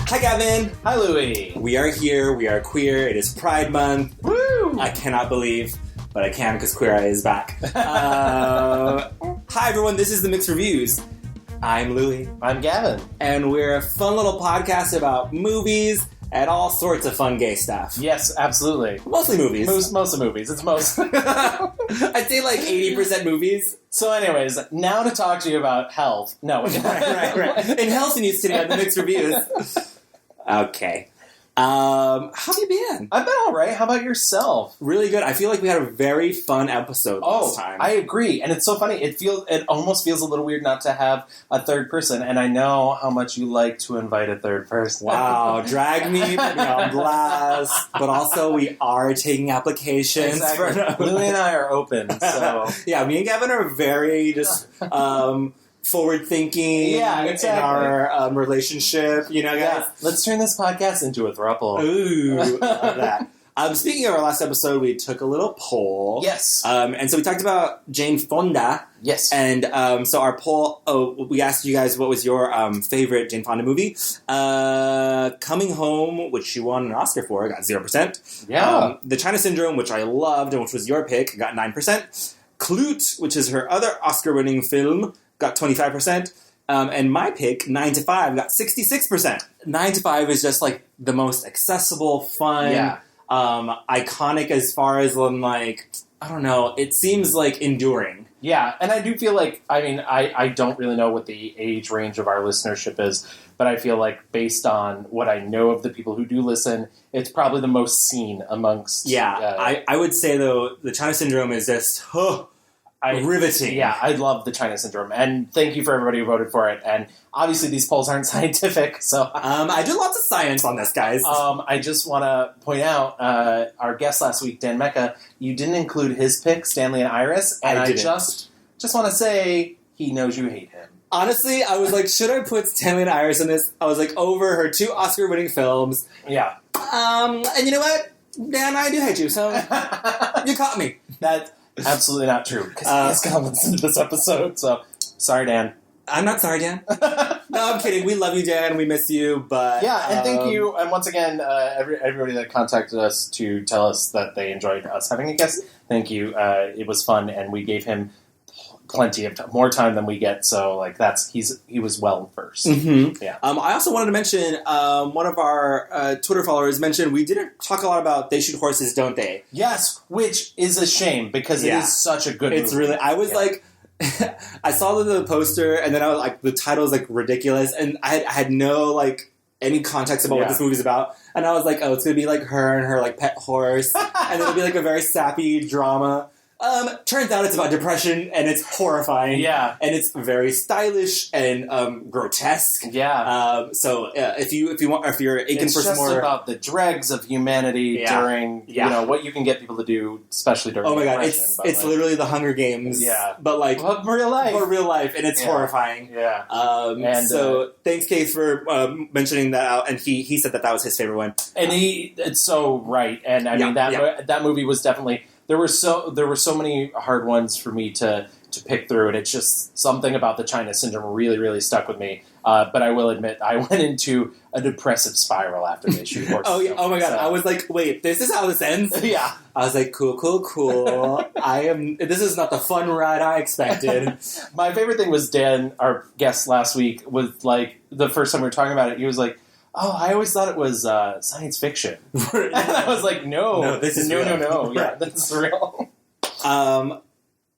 Hi, Gavin. Hi, Louie. We are here. We are queer. It is Pride Month. Woo! I cannot believe, but I can because Queer Eye is back. Hi, everyone. This is the Mixed Reviews. I'm Louie. I'm Gavin. And we're a fun little podcast about movies and all sorts of fun gay stuff. Yes, absolutely. Mostly movies. Most of movies. It's most. I'd say like 80% movies. So anyways, now to talk to you about health. No. right. In health news today on the Mixed Reviews. Okay. How have you been? I've been all right. How about yourself? Really good. I feel like we had a very fun episode last time. I agree. And it's so funny. It almost feels a little weird not to have a third person. And I know how much you like to invite a third person. Wow. Drag me, put me on blast. But also, we are taking applications. Exactly. Louie and I are open. So yeah, me and Gavin are very just... forward-thinking in our relationship, you know, guys? Yeah. Let's turn this podcast into a throuple. Ooh, I love that. Speaking of our last episode, we took a little poll. Yes. And so we talked about Jane Fonda. Yes. And so our poll, we asked you guys what was your favorite Jane Fonda movie. Coming Home, which she won an Oscar for, got 0%. Yeah. The China Syndrome, which I loved and which was your pick, got 9%. Klute, which is her other Oscar-winning film, got 25%. And my pick, 9 to 5, got 66%. 9 to 5 is just like the most accessible, fun, iconic as far as like, I don't know, it seems like enduring. Yeah, and I do feel like, I mean, I don't really know what the age range of our listenership is, but I feel like based on what I know of the people who do listen, it's probably the most seen amongst... Yeah, I would say, though, the China Syndrome is just riveting. Yeah, I love the China Syndrome, and thank you for everybody who voted for it, and obviously these polls aren't scientific, so... I do lots of science on this, guys. I just want to point out, our guest last week, Dan Mecca, you didn't include his pick, Stanley and Iris, and I just want to say he knows you hate him. Honestly, I was like, should I put Stanley and Iris in this? I was like, over her 2 Oscar-winning films. Yeah. And you know what? Dan, I do hate you, so you caught me. That's absolutely not true, because he's going to listen to this episode, so sorry, Dan. I'm not sorry, Dan. No, I'm kidding. We love you, Dan. We miss you, but... Yeah, and thank you. And once again, everybody that contacted us to tell us that they enjoyed us having a guest, thank you. It was fun, and we gave him plenty of more time than we get, so like he was well versed. Mm-hmm. Yeah. I also wanted to mention one of our Twitter followers mentioned we didn't talk a lot about They Shoot Horses, Don't They? Yes, which is a shame because it is such a good movie. It's really... I was like... I saw the poster, and then I was like, the title is like ridiculous, and I had no like any context about what this movie's about, and I was like, oh, it's gonna be like her and her like pet horse, and it'll be like a very sappy drama. Turns out it's about depression, and it's horrifying. Yeah. And it's very stylish and grotesque. Yeah. So if you're aching for some more... It's just about the dregs of humanity during, you know, what you can get people to do, especially during depression. It's literally the Hunger Games. Yeah. But like... But real life. For real life, and it's horrifying. Yeah. So thanks, Case, for mentioning that out, and he said that was his favorite one. And it's so right, and I mean, that movie was definitely... There were so many hard ones for me to pick through, and it's just something about the China Syndrome really, really stuck with me. But I will admit, I went into a depressive spiral after They Shoot Horses. Oh my god! So. I was like, wait, this is how this ends? Yeah. I was like, cool. This is not the fun ride I expected. My favorite thing was Dan, our guest last week, was like the first time we were talking about it. He was like, oh, I always thought it was science fiction. And I was like, no, this is real. No. Yeah, this is real.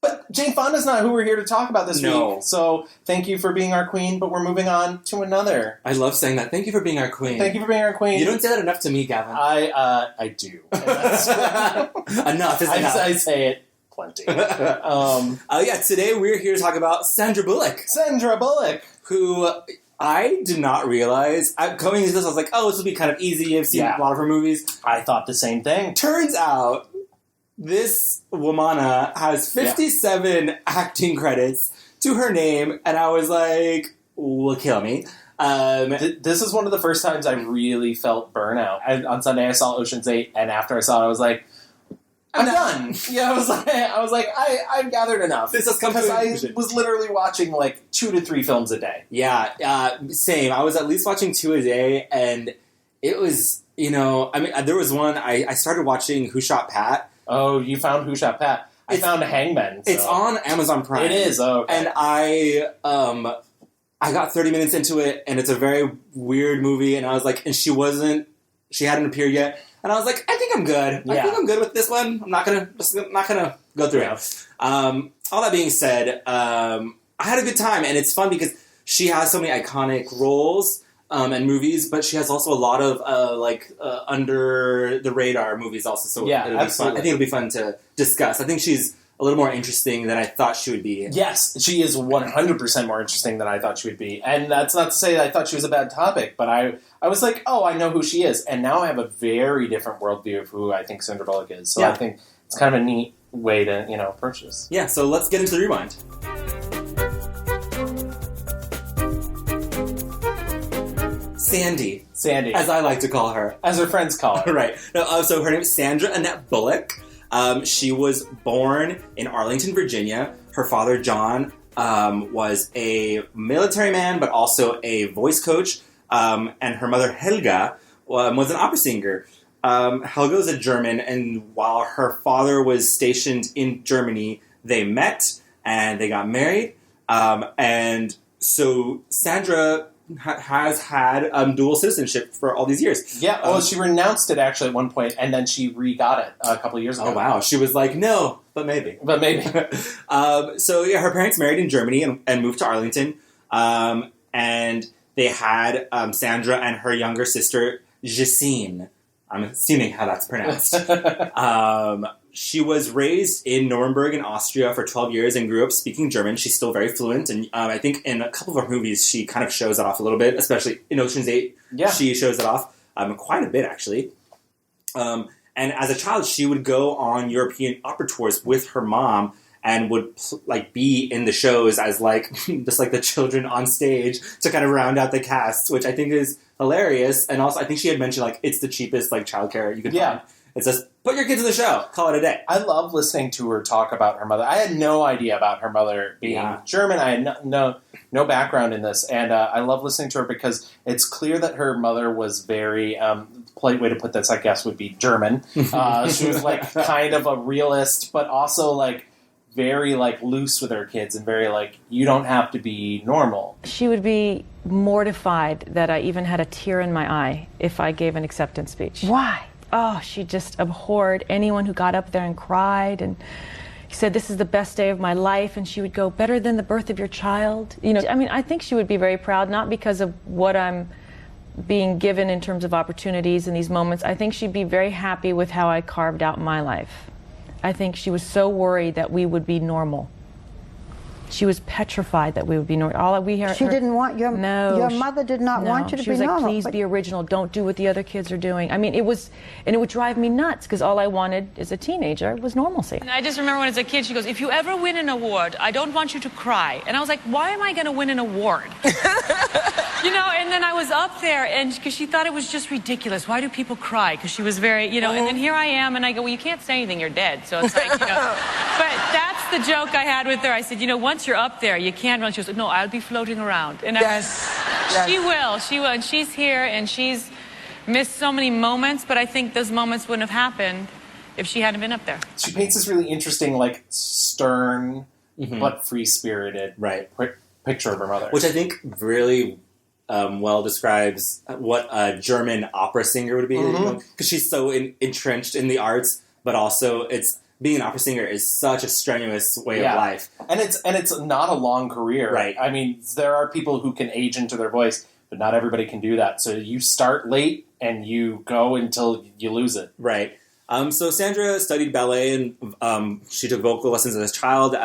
But Jane Fonda's not who we're here to talk about this week. So thank you for being our queen, but we're moving on to another. I love saying that. Thank you for being our queen. Thank you for being our queen. You don't say that enough to me, Gavin. I do. Enough is enough. I say it plenty. Today we're here to talk about Sandra Bullock. Sandra Bullock. Who... I did not realize... Coming into this, I was like, oh, this will be kind of easy. I've seen a lot of her movies. I thought the same thing. Turns out, this womana has 57 acting credits to her name, and I was like, will kill me. This is one of the first times I really felt burnout. On Sunday, I saw Ocean's 8, and after I saw it, I was like, I'm done. Yeah, I was like, I've gathered enough. This has come to I was literally watching like 2 to 3 films a day. Yeah, same. I was at least watching 2 a day, and it was, there was one, I started watching Who Shot Pat. Oh, you found Who Shot Pat. I found Hangmen. So. It's on Amazon Prime. It is, okay. And I got 30 minutes into it, and it's a very weird movie, and I was like, and she hadn't appeared yet. And I was like, I think I'm good. Yeah. I think I'm good with this one. I'm not gonna go through it. All that being said, I had a good time, and it's fun because she has so many iconic roles and movies, but she has also a lot of under the radar movies also. So yeah, it'll be fun. I think it'll be fun to discuss. I think she's a little more interesting than I thought she would be. Yes, she is 100% more interesting than I thought she would be. And that's not to say that I thought she was a bad topic, but I was like, oh, I know who she is. And now I have a very different worldview of who I think Sandra Bullock is. So I think it's kind of a neat way to, approach this. Yeah, so let's get into the rewind. Sandy. As I like to call her. As her friends call her. Right. No, so her name is Sandra Annette Bullock. She was born in Arlington, Virginia. Her father, John, was a military man, but also a voice coach. And her mother, Helga, was an opera singer. Helga was a German, and while her father was stationed in Germany, they met, and they got married. And so Sandra has had dual citizenship for all these years. Yeah, well, she renounced it actually at one point, and then she re-got it a couple of years ago. Oh, wow. She was like, no, but maybe. So, yeah, her parents married in Germany and moved to Arlington. And they had Sandra and her younger sister, Jacine. I'm assuming how that's pronounced. She was raised in Nuremberg in Austria for 12 years and grew up speaking German. She's still very fluent. And I think in a couple of her movies, she kind of shows that off a little bit, especially in Ocean's 8. Yeah. She shows it off quite a bit, actually. And as a child, she would go on European opera tours with her mom and would be in the shows as just the children on stage to kind of round out the cast, which I think is hilarious. And also, I think she had mentioned it's the cheapest childcare you could find. It's just put your kids in the show, call it a day. I love listening to her talk about her mother. I had no idea about her mother being German. I had no background in this, and I love listening to her because it's clear that her mother was very. Polite way to put this, I guess, would be German. She was kind of a realist, but also very loose with her kids and very you don't have to be normal. She would be mortified that I even had a tear in my eye if I gave an acceptance speech. Why? Oh, she just abhorred anyone who got up there and cried and said, this is the best day of my life. And she would go, better than the birth of your child. I think she would be very proud, not because of what I'm being given in terms of opportunities in these moments. I think she'd be very happy with how I carved out my life. I think she was so worried that we would be normal. She was petrified that we would be normal. She didn't want your mother did not want you to be normal. She was like, please be original. Don't do what the other kids are doing. It would drive me nuts because all I wanted as a teenager was normalcy. I just remember when as a kid, she goes, if you ever win an award, I don't want you to cry. And I was like, why am I going to win an award? And then I was up there, and because she thought it was just ridiculous. Why do people cry? Because she was very, and then here I am, and I go, well, you can't say anything, you're dead. So it's But that's the joke I had with her. I said, once you're up there, you can't run. She goes, no, I'll be floating around. And she will, and she's here, and she's missed so many moments, but I think those moments wouldn't have happened if she hadn't been up there. She paints this really interesting, stern, but free-spirited picture of her mother. Which I think really well describes what a German opera singer would be. Because she's so entrenched in the arts, but also being an opera singer is such a strenuous way of life. And it's not a long career. Right. There are people who can age into their voice, but not everybody can do that. So you start late and you go until you lose it. Right. So Sandra studied ballet and she took vocal lessons as a child,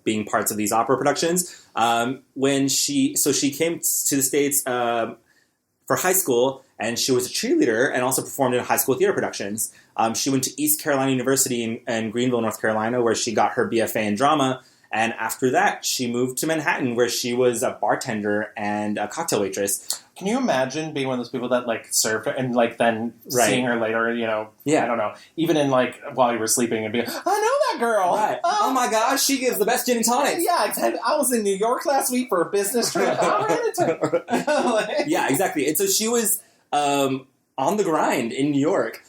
being parts of these opera productions. She came to the States for high school, and she was a cheerleader and also performed in high school theater productions. She went to East Carolina University in Greenville, North Carolina, where she got her BFA in drama. And after that, she moved to Manhattan, where she was a bartender and a cocktail waitress. Can you imagine being one of those people that like served her and like then seeing her later, I don't know, even in like while you were sleeping and being, I know that girl. Right. Oh my gosh, she gives the best gin and tonics. Yeah, I was in New York last week for a business trip. I ran into her. Yeah, exactly. And so she was on the grind in New York,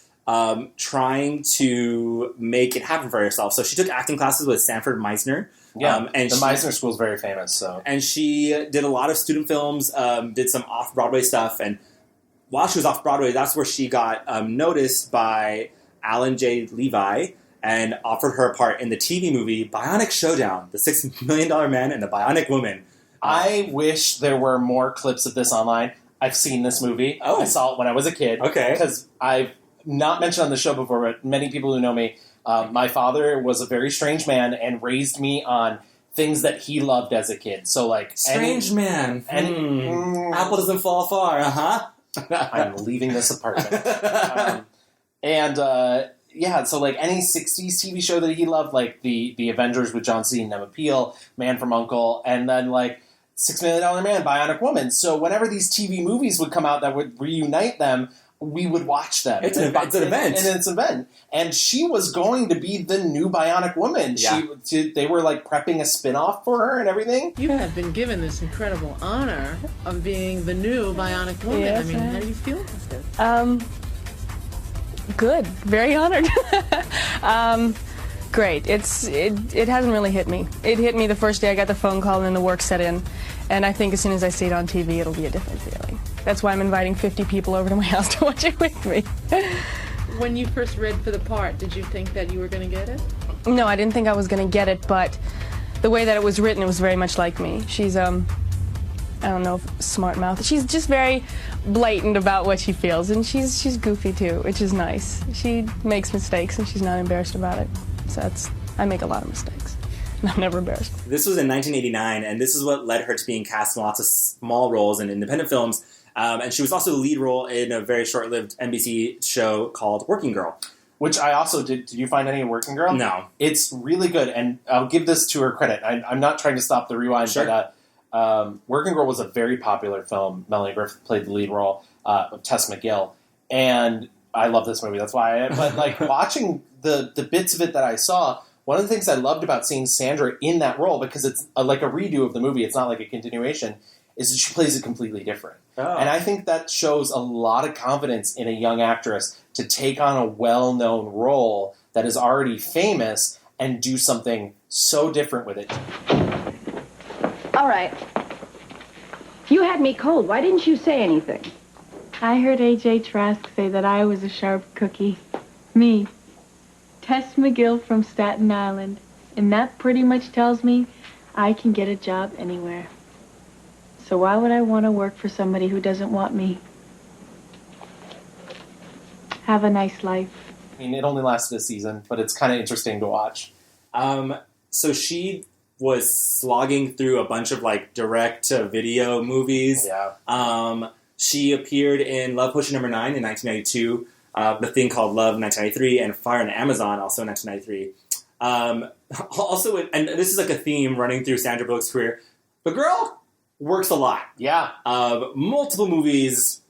trying to make it happen for herself. So she took acting classes with Sanford Meisner. Yeah, and the Meisner School is very famous. So, and she did a lot of student films, did some off-Broadway stuff, and while she was off-Broadway, that's where she got noticed by Alan J. Levi and offered her a part in the TV movie Bionic Showdown, the $6 Million Man and the Bionic Woman. I wish there were more clips of this online. I've seen this movie. Oh. I saw it when I was a kid. Okay. Because I've not mentioned on the show before, but many people who know me, my father was a very strange man and raised me on things that he loved as a kid. So, like... Strange man. Apple doesn't fall far, I'm leaving this apartment. So, like, any 60s TV show that he loved, like the Avengers with John Cena and Emma Peel, Man from U.N.C.L.E., and then, like, $6 Million Man, Bionic Woman. So whenever these TV movies would come out that would reunite them, we would watch them. It's an event. And she was going to be the new Bionic Woman. Yeah. They were like prepping a spin-off for her and everything. You have been given this incredible honor of being the new Bionic Woman. Yes, I mean, how do you feel about this? Good. Very honored. Great. It hasn't really hit me. It hit me the first day I got the phone call and then the work set in. And I think as soon as I see it on TV, it'll be a different feeling. That's why I'm inviting 50 people over to my house to watch it with me. When you first read for the part, did you think that you were going to get it? No, I didn't think I was going to get it, but the way that it was written, it was very much like me. She's, I don't know, smart mouth. She's just very blatant about what she feels, and she's goofy too, which is nice. She makes mistakes, and she's not embarrassed about it. So I make a lot of mistakes. I'm never embarrassed. This was in 1989, and this is what led her to being cast in lots of small roles in independent films. And she was also the lead role in a very short-lived NBC show called Working Girl. Which I also did. Did you find any of Working Girl? No. It's really good, and I'll give this to her credit. I'm not trying to stop the rewind, sure. But Working Girl was a very popular film. Melanie Griffith played the lead role of Tess McGill, and I love this movie. That's why. But like watching the bits of it that I saw, one of the things I loved about seeing Sandra in that role, because it's like a redo of the movie, it's not like a continuation, is that she plays it completely different. Oh. And I think that shows a lot of confidence in a young actress to take on a well-known role that is already famous and do something so different with it. All right. You had me cold. Why didn't you say anything? I heard A.J. Trask say that I was a sharp cookie. Me. Tess McGill from Staten Island. And that pretty much tells me I can get a job anywhere. So why would I want to work for somebody who doesn't want me? Have a nice life. I mean, it only lasted a season, but it's kind of interesting to watch. So she was slogging through a bunch of like direct-to-video movies. Yeah. She appeared in Love Potion No. 9 in 1992, The Thing Called Love in 1993, and Fire in the Amazon also in 1993. Also, and this is like a theme running through Sandra Bullock's career, the girl works a lot. Yeah. Multiple movies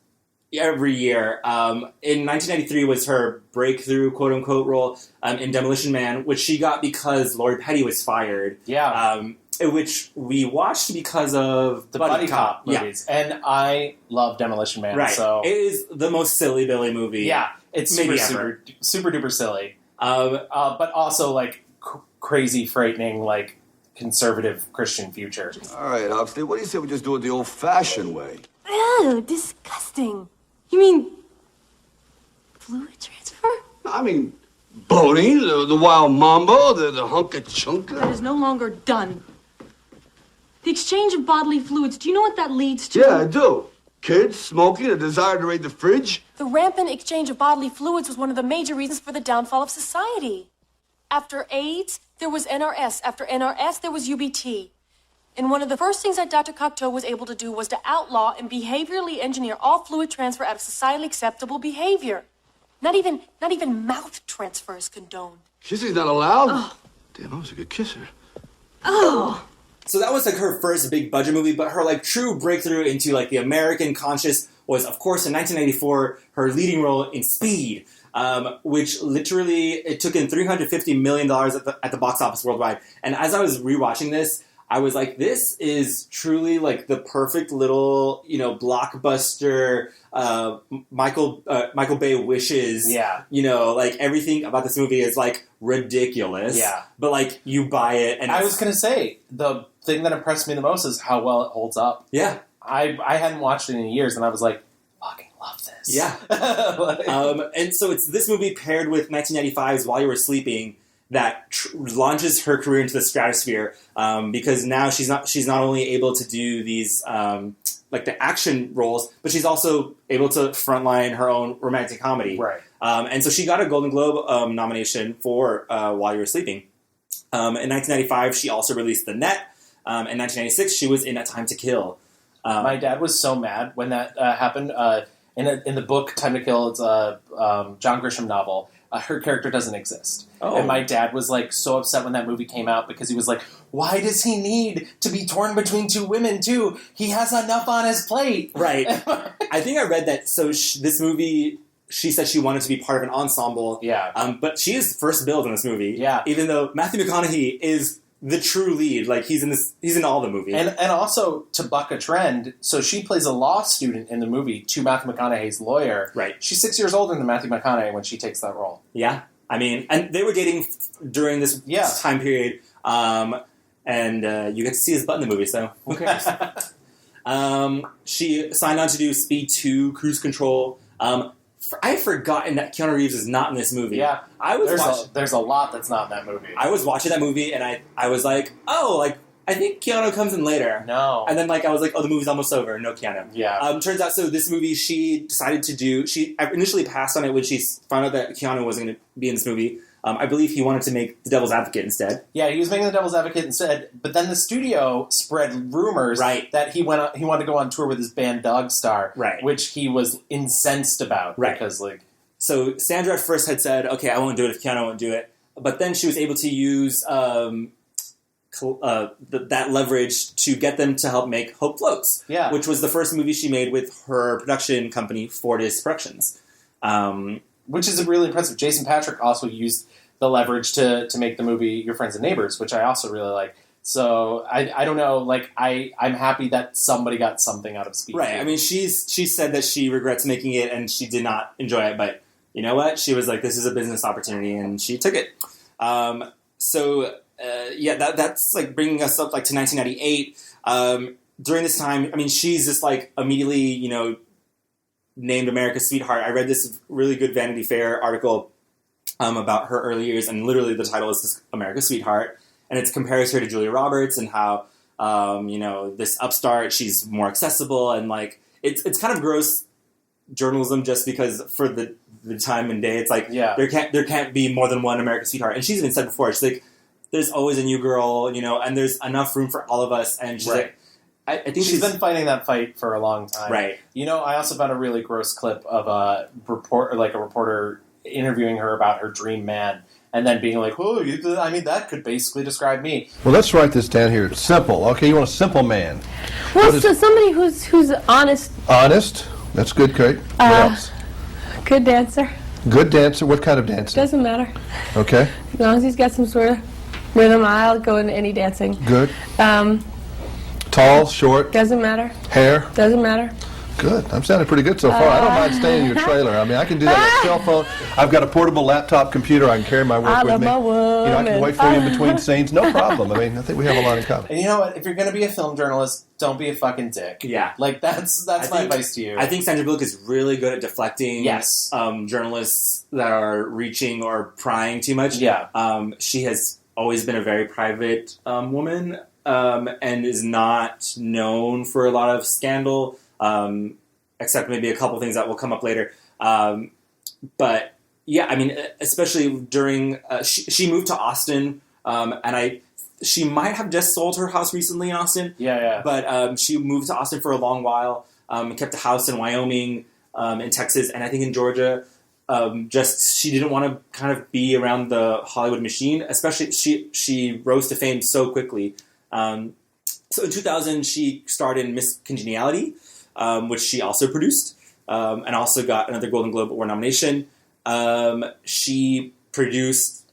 every year. In 1993 was her breakthrough, quote-unquote, role in Demolition Man, which she got because Lori Petty was fired. Yeah. Which we watched because of the Buddy Cop movies. Yeah. And I love Demolition Man. Right. So it is the most silly Billy movie. Yeah. It's super duper silly. But also, like, crazy, frightening, like, conservative Christian future. All right, Oxley, what do you say we just do it the old-fashioned way? Ew, disgusting. You mean fluid transfer? I mean, boning, the wild mambo, the hunka chunka. That is no longer done. The exchange of bodily fluids, do you know what that leads to? Yeah, I do. Kids, smoking, a desire to raid the fridge. The rampant exchange of bodily fluids was one of the major reasons for the downfall of society. After AIDS, there was NRS. After NRS, there was UBT. And one of the first things that Dr. Cocteau was able to do was to outlaw and behaviorally engineer all fluid transfer out of societally acceptable behavior. Not even mouth transfer is condoned. Kissing's not allowed? Oh. Damn, I was a good kisser. Oh. So that was like her first big budget movie, but her like true breakthrough into like the American conscious was, of course, in 1994, her leading role in Speed, which literally it took in $350 million at the box office worldwide. And as I was rewatching this, I was like, this is truly like the perfect little, blockbuster. Michael Bay wishes. Yeah. Like everything about this movie is like ridiculous. Yeah. But like you buy it, and I was gonna say the thing that impressed me the most is how well it holds up. Yeah. I hadn't watched it in years, and I was like, fucking love this. Yeah. And so it's this movie paired with 1995's While You Were Sleeping that launches her career into the stratosphere, because now she's not only able to do these like the action roles, but she's also able to frontline her own romantic comedy. Right. And so she got a Golden Globe nomination for While You Were Sleeping. In 1995, she also released The Net. In 1996, she was in A Time to Kill. My dad was so mad when that happened. In the book Time to Kill, it's a John Grisham novel. Her character doesn't exist. Oh. And my dad was like so upset when that movie came out because he was like, why does he need to be torn between two women too? He has enough on his plate. Right. I think I read that. So this movie, she said she wanted to be part of an ensemble. Yeah. But she is first billed in this movie. Yeah. Even though Matthew McConaughey is the true lead. Like he's in all the movies. And also to buck a trend, so she plays a law student in the movie to Matthew McConaughey's lawyer. Right. She's 6 years older than Matthew McConaughey when she takes that role. Yeah. I mean, and they were dating during this time period. And you get to see his butt in the movie, so who cares? She signed on to do Speed 2, Cruise Control. I had forgotten that Keanu Reeves is not in this movie. Yeah, there's a lot that's not in that movie. I was watching that movie and I was like, oh, like I think Keanu comes in later. No, and then like I was like, oh, the movie's almost over. No Keanu. Yeah. Turns out, so this movie she decided to do. She initially passed on it when she found out that Keanu wasn't going to be in this movie. I believe he wanted to make The Devil's Advocate instead. Yeah, he was making The Devil's Advocate instead, but then the studio spread rumors that he wanted to go on tour with his band Dogstar, which he was incensed about. Because, like... So Sandra at first had said, okay, I won't do it if Keanu won't do it. But then she was able to use that leverage to get them to help make Hope Floats, which was the first movie she made with her production company, Fortis Productions. Which is really impressive. Jason Patrick also used the leverage to make the movie Your Friends and Neighbors, which I also really like. So I don't know, like I'm happy that somebody got something out of Speed. Right. I mean, she said that she regrets making it and she did not enjoy it, but you know what? She was like, this is a business opportunity, and she took it. That's like bringing us up like to 1998. During this time, I mean, she's just like immediately, named America's Sweetheart. I read this really good Vanity Fair article about her early years, and literally the title is just America's Sweetheart, and it compares her to Julia Roberts and how this upstart, she's more accessible, and like it's kind of gross journalism just because for the time and day, it's like there can't be more than one America's Sweetheart, and she's even said before, she's like, there's always a new girl, and there's enough room for all of us, and she's like, I think she's been fighting that fight for a long time. Right. I also found a really gross clip of a reporter interviewing her about her dream man, and then being like, "Oh, I mean, that could basically describe me." Well, let's write this down here. Simple. Okay, you want a simple man. Well, so somebody who's honest. Honest. That's good, Kate. What else? Good dancer. Good dancer. What kind of dancer? Doesn't matter. Okay. As long as he's got some sort of rhythm, I'll go into any dancing. Good. Tall, short? Doesn't matter. Hair? Doesn't matter. Good. I'm sounding pretty good so far. I don't mind staying in your trailer. I mean, I can do that with a cell phone. I've got a portable laptop computer. I can carry my work with me. I can wait for you in between scenes. No problem. I mean, I think we have a lot in common. And you know what? If you're going to be a film journalist, don't be a fucking dick. Yeah. Like, that's my advice to you. I think Sandra Bullock is really good at deflecting journalists that are reaching or prying too much. Yeah. She has always been a very private woman. And is not known for a lot of scandal, except maybe a couple things that will come up later. But yeah, I mean, especially during she moved to Austin, and she might have just sold her house recently in Austin. Yeah. But she moved to Austin for a long while, kept a house in Wyoming, in Texas, and I think in Georgia. just she didn't want to kind of be around the Hollywood machine. Especially she rose to fame so quickly. So in 2000, she starred in Miss Congeniality, which she also produced, and also got another Golden Globe Award nomination. She produced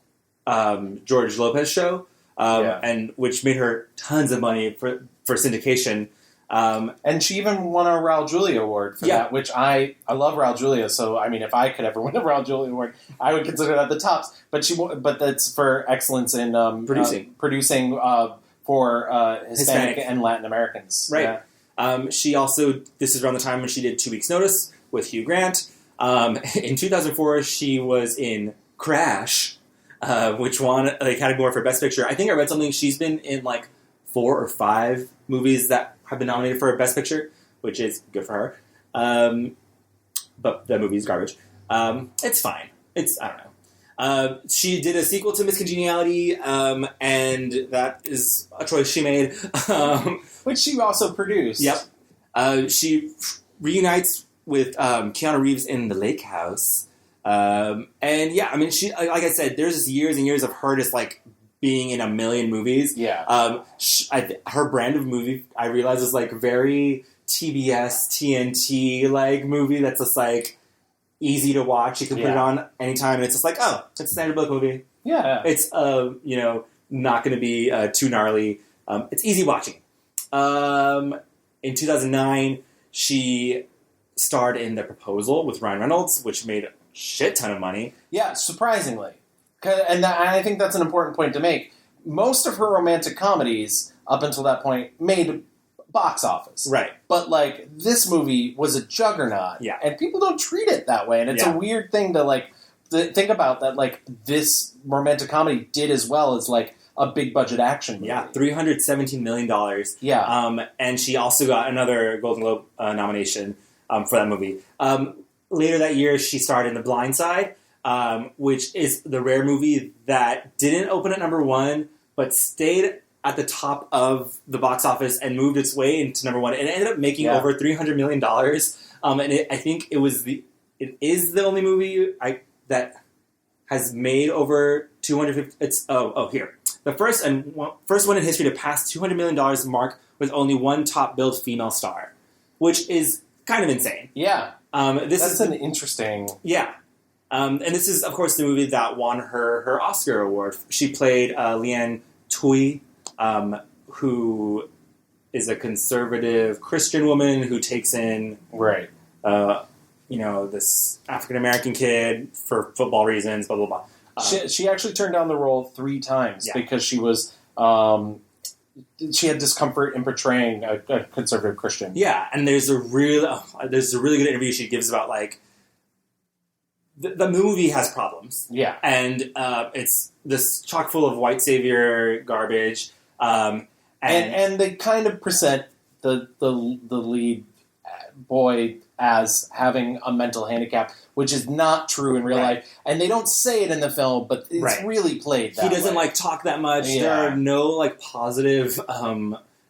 George Lopez show, and which made her tons of money for syndication. And she even won a Raul Julia Award for that, which I love Raul Julia. So I mean, if I could ever win a Raul Julia Award, I would consider that the tops. But that's for excellence in producing for Hispanic and Latin Americans. Right. Yeah. She also, this is around the time when she did 2 Weeks Notice with Hugh Grant. In 2004, she was in Crash, which won the Academy Award for Best Picture. I think I read something. She's been in like 4 or 5 movies that have been nominated for Best Picture, which is good for her. But the movie's garbage. It's fine. I don't know. She did a sequel to Miss Congeniality, and that is a choice she made. Which she also produced. Yep. She reunites with Keanu Reeves in The Lake House. And yeah, I mean, she, like I said, there's just years and years of her just like being in a million movies. Yeah. Her brand of movie, I realize, is like very TBS, TNT like movie that's just like easy to watch. You can put it on anytime, and it's just like, oh, it's a Sandra Bullock movie. Yeah. It's not going to be too gnarly. It's easy watching. In 2009, she starred in The Proposal with Ryan Reynolds, which made a shit ton of money. Yeah, surprisingly. And I think that's an important point to make. Most of her romantic comedies, up until that point, made box office. Right. But, like, this movie was a juggernaut. Yeah. And people don't treat it that way. And it's a weird thing to, like, think about that, like, this romantic comedy did as well as, like, a big-budget action movie. Yeah, $317 million. Yeah. And she also got another Golden Globe nomination for that movie. Later that year, she starred in The Blind Side, which is the rare movie that didn't open at number 1, but stayed at the top of the box office and moved its way into number 1. And it ended up making over $300 million. And I think it is the only movie that has made over 250. Here. The first one in history to pass $200 million mark with only one top billed female star, which is kind of insane. Yeah. That's an interesting... Yeah. And this is, of course, the movie that won her Oscar award. She played Leanne Tui, who is a conservative Christian woman who takes in this African-American kid for football reasons, blah, blah, blah. She actually turned down the role 3 times because she was... she had discomfort in portraying a conservative Christian. Yeah, and there's a really good interview she gives about, like, the movie has problems. Yeah. And it's this chock full of white savior garbage. And they kind of present the lead boy as having a mental handicap, which is not true in real life. And they don't say it in the film, but it's really played that way. He doesn't, talk that much. Yeah. There are no, positive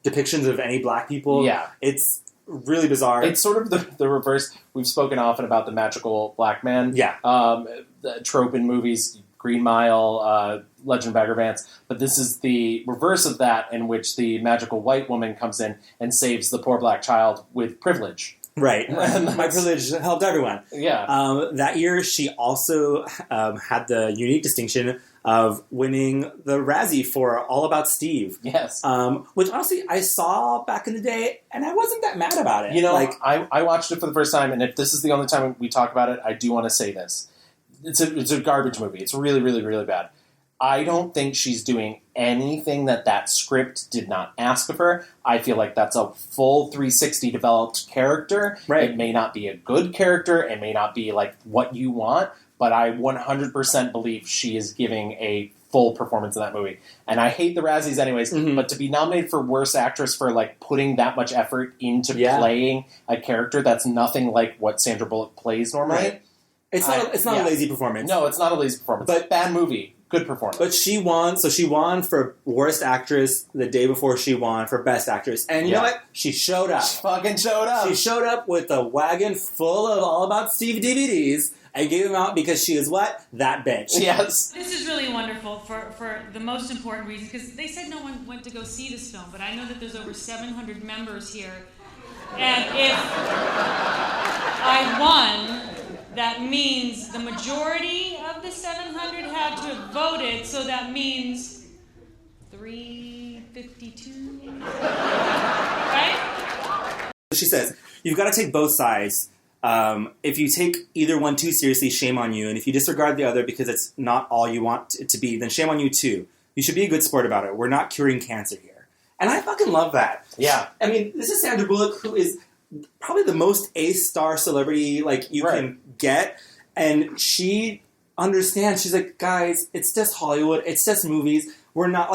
depictions of any black people. Yeah. It's really bizarre. It's sort of the reverse. We've spoken often about the magical black man. Yeah. The trope in movies, Green Mile, Legend of Bagger Vance. But this is the reverse of that, in which the magical white woman comes in and saves the poor black child with privilege. Right. My privilege helped everyone. Yeah. That year, she also had the unique distinction of winning the Razzie for All About Steve. Yes. Which, honestly, I saw back in the day, and I wasn't that mad about it. You know, I watched it for the first time, and if this is the only time we talk about it, I do want to say this. It's a garbage movie. It's really, really, really bad. I don't think she's doing anything that script did not ask of her. I feel like that's a full 360 developed character. Right. It may not be a good character. It may not be what you want, but I 100% believe she is giving a full performance in that movie. And I hate the Razzies anyways, but to be nominated for Worst Actress for putting that much effort into playing a character that's nothing like what Sandra Bullock plays normally. Right. It's not a lazy performance. No, it's not a lazy performance. But bad movie. Good performance. But she won, so she won for Worst Actress the day before she won for Best Actress. And you know what? She showed up. She fucking showed up. She showed up with a wagon full of All About Steve DVDs I gave him out because she is what? That bitch. Yes. This is really wonderful for the most important reason, because they said no one went to go see this film, but I know that there's over 700 members here. And if I won, that means the majority of the 700 had to have voted, so that means 352, right? She says, you've got to take both sides. If you take either one too seriously, shame on you. And if you disregard the other because it's not all you want it to be, then shame on you too. You should be a good sport about it. We're not curing cancer here. And I fucking love that. Yeah. I mean, this is Sandra Bullock, who is probably the most A-star celebrity you can get. And she understands. She's like, guys, it's just Hollywood. It's just movies. We're not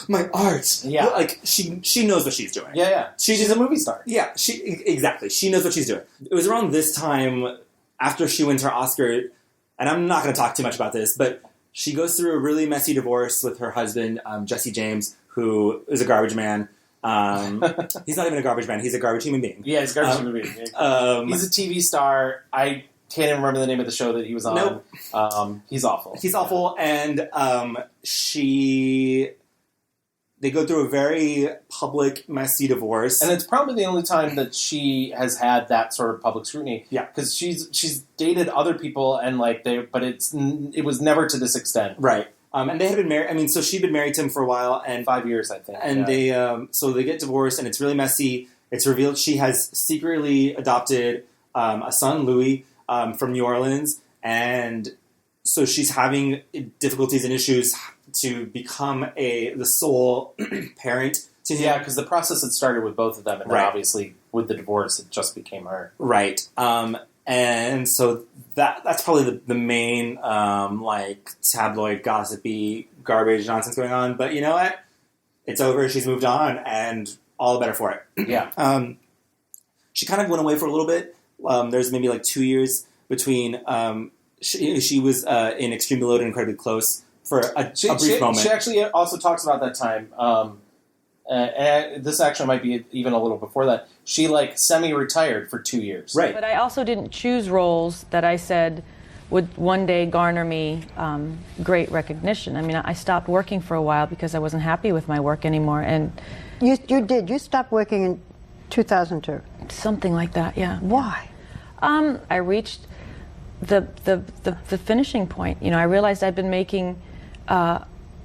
my art. Yeah. She knows what she's doing. Yeah. She's a movie star. Yeah, exactly. She knows what she's doing. It was around this time, after she wins her Oscar, and I'm not going to talk too much about this, but she goes through a really messy divorce with her husband, Jesse James, who is a garbage man. He's not even a garbage man. He's a garbage human being. Yeah, he's a garbage human being. He's a TV star. I can't even remember the name of the show that he was on. Nope. He's awful. He's awful, and they go through a very public, messy divorce. And it's probably the only time that she has had that sort of public scrutiny. Yeah. Because she's dated other people, and but it was never to this extent. Right. And they had been married. I mean, so she'd been married to him for a while, and 5 years, I think. And they get divorced, and it's really messy. It's revealed she has secretly adopted a son, Louie, from New Orleans, and so she's having difficulties and issues to become the sole parent to him. Yeah, because the process had started with both of them, and then obviously with the divorce, it just became her. Right. And so that's probably the main tabloid gossipy garbage nonsense going on. But you know what? It's over. She's moved on, and all the better for it. Yeah. She kind of went away for a little bit. There's maybe 2 years between. She was in Extremely Loaded and Incredibly Close for a brief moment. She actually also talks about that time. And this actually might be even a little before that. She semi-retired for 2 years. Right. But I also didn't choose roles that I said would one day garner me great recognition. I mean, I stopped working for a while because I wasn't happy with my work anymore. And you did. You stopped working in 2002. Something like that. Yeah. Why? I reached the finishing point. You know, I realized I'd been making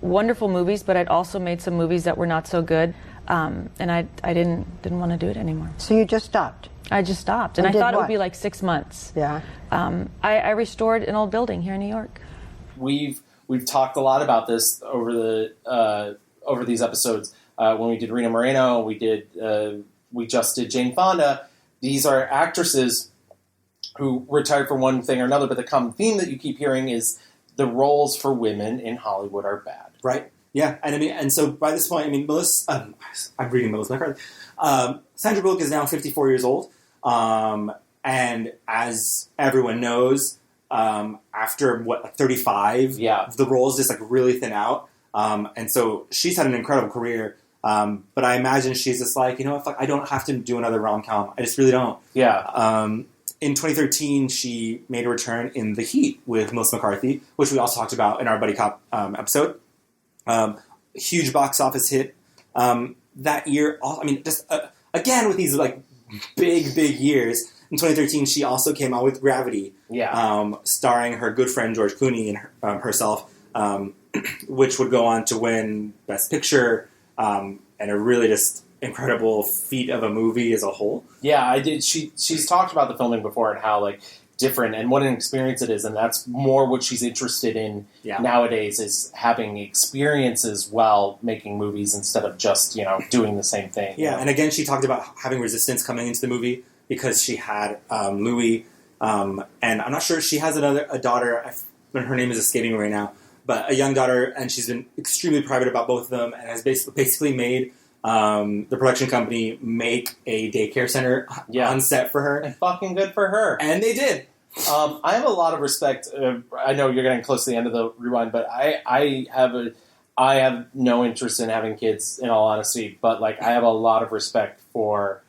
wonderful movies, but I'd also made some movies that were not so good, and I didn't want to do it anymore. So you just stopped? I just stopped, and I thought it would be 6 months. Yeah. I restored an old building here in New York. We've talked a lot about this over these episodes. When we did Rita Moreno, we just did Jane Fonda. These are actresses who retired for one thing or another, but the common theme that you keep hearing is the roles for women in Hollywood are bad. Right. Yeah. And I mean, and so by this point, I mean, I'm reading Melissa McCarthy. Sandra Bullock is now 54 years old. And as everyone knows, after 35, the roles just really thin out. And so she's had an incredible career. But I imagine she's just I don't have to do another rom-com. I just really don't. Yeah. In 2013, she made a return in The Heat with Melissa McCarthy, which we also talked about in our Buddy Cop episode. Huge box office hit that year. I mean, just again with these big years. In 2013, she also came out with Gravity, starring her good friend George Clooney and herself, which would go on to win Best Picture, and a really just incredible feat of a movie as a whole. Yeah, I did. She's talked about the filming before and how different and what an experience it is, and that's more what she's interested in nowadays, is having experiences while making movies instead of just doing the same thing. Yeah, and again, she talked about having resistance coming into the movie because she had Louie, and I'm not sure, she has a daughter. Her name is escaping me right now, but a young daughter, and she's been extremely private about both of them, and has basically made the production company make a daycare center on set for her. And fucking good for her. And they did. I have a lot of respect. I know you're getting close to the end of the rewind, but I have no interest in having kids, in all honesty. But I have a lot of respect for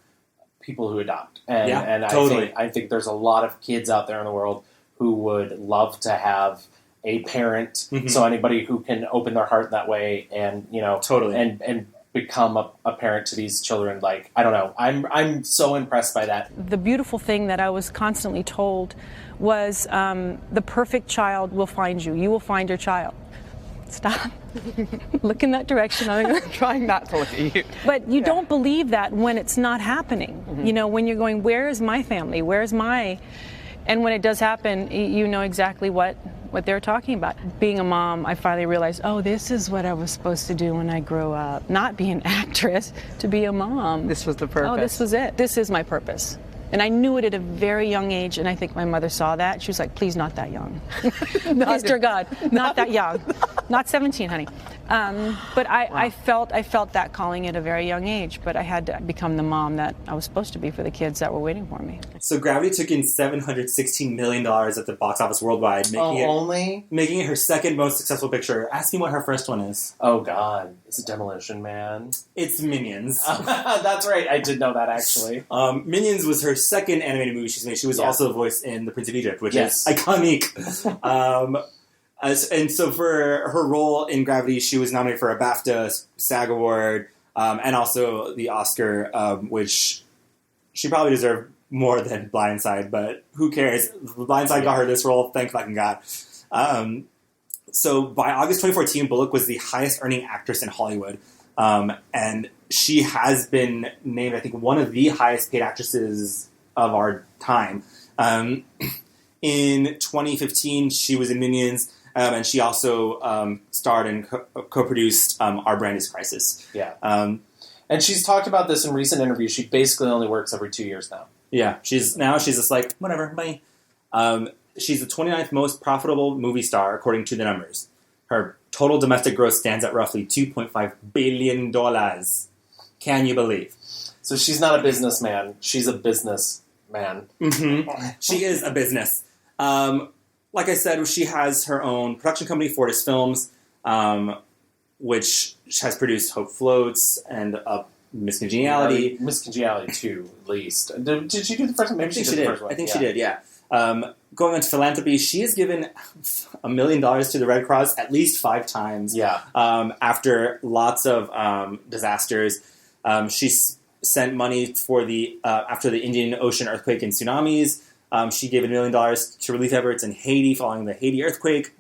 people who adopt, and totally. I think there's a lot of kids out there in the world who would love to have a parent. So anybody who can open their heart that way and, totally. And become a parent to these children. Like, I don't know. I'm so impressed by that. The beautiful thing that I was constantly told was the perfect child will find you. You will find your child. Stop. Look in that direction. I'm trying not to look at you. But you don't believe that when it's not happening. When you're going, where is my family? Where's my... And when it does happen, you know exactly what they're talking about. Being a mom, I finally realized, this is what I was supposed to do when I grew up. Not be an actress, to be a mom. This was the purpose. Oh, this was it. This is my purpose. And I knew it at a very young age, and I think my mother saw that. She was like, please, not that young. Please, dear God, not that young. Not 17, honey. But I felt that calling at a very young age, but I had to become the mom that I was supposed to be for the kids that were waiting for me. So Gravity took in $716 million at the box office worldwide, making it her second most successful picture. Ask me what her first one is. Oh, God. It's a Demolition Man. It's Minions. That's right. I did know that, actually. Minions was her second animated movie she's made. She was also voiced in The Prince of Egypt, which is iconic. And so for her role in Gravity, she was nominated for a BAFTA, SAG Award, and also the Oscar, which she probably deserved more than Blindside, but who cares? Blindside got her this role, thank fucking God. So by August 2014, Bullock was the highest earning actress in Hollywood. And she has been named, I think, one of the highest paid actresses of our time. In 2015, she was in Minions, and she also starred and co-produced Our Brand is Crisis. Yeah. And she's talked about this in recent interviews. She basically only works every 2 years now. Yeah. She's just like, whatever, bye. She's the 29th most profitable movie star, according to the numbers. Her total domestic gross stands at roughly $2.5 billion. Can you believe? So she's not a businessman. She's a businessman. She is a business. Like I said, she has her own production company, Fortis Films, which has produced Hope Floats and Miss Congeniality. Miss Congeniality 2, at least. Did she do the first one? Maybe she did the first one. I think she did, yeah. Going on to philanthropy, she has given $1 million to the Red Cross at least 5 times. Yeah. After lots of disasters. She sent money for after the Indian Ocean earthquake and tsunamis. She gave $1 million to relief efforts in Haiti following the Haiti earthquake.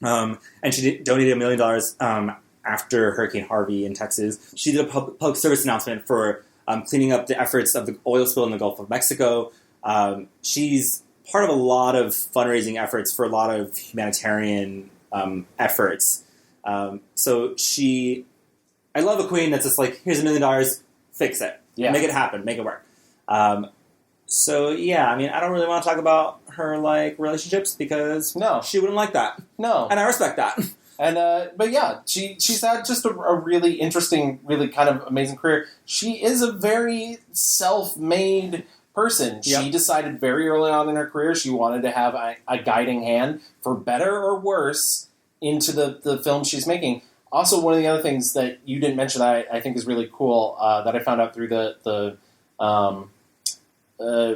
And she donated $1 million after Hurricane Harvey in Texas. She did a public service announcement for cleaning up the efforts of the oil spill in the Gulf of Mexico. She's part of a lot of fundraising efforts for a lot of humanitarian efforts. So I love a queen that's just like, here's $1 million, fix it. Yeah. Make it happen, make it work. So yeah, I mean, I don't really want to talk about her relationships because she wouldn't like that. No. And I respect that. And but yeah, she's had just a really interesting, really kind of amazing career. She is a very self-made person. Yep. She decided very early on in her career she wanted to have a guiding hand, for better or worse, into the film she's making. Also, one of the other things that you didn't mention that I think is really cool that I found out through the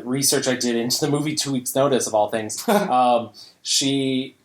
research I did into the movie 2 Weeks Notice, of all things.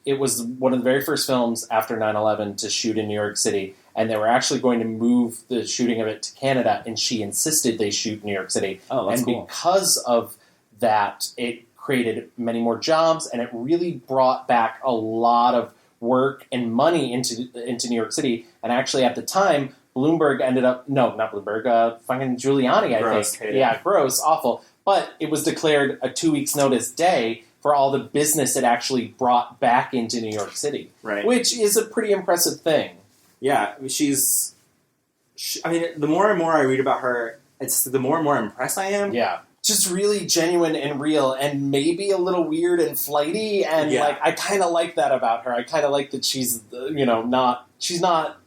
It was one of the very first films after 9/11 to shoot in New York City, and they were actually going to move the shooting of it to Canada, and she insisted they shoot in New York City. Oh, that's cool. And because of that, it created many more jobs, and it really brought back a lot of work and money into New York City. And actually, at the time, Bloomberg ended up... No, not Bloomberg. Fucking Giuliani, I think. Yeah, gross, awful. But it was declared a 2 weeks notice day for all the business it actually brought back into New York City. Right. Which is a pretty impressive thing. Yeah, I mean, the more and more I read about her, the more and more impressed I am. Yeah. Just really genuine and real, and maybe a little weird and flighty, and I kind of like that about her. I kind of like that she's, she's not,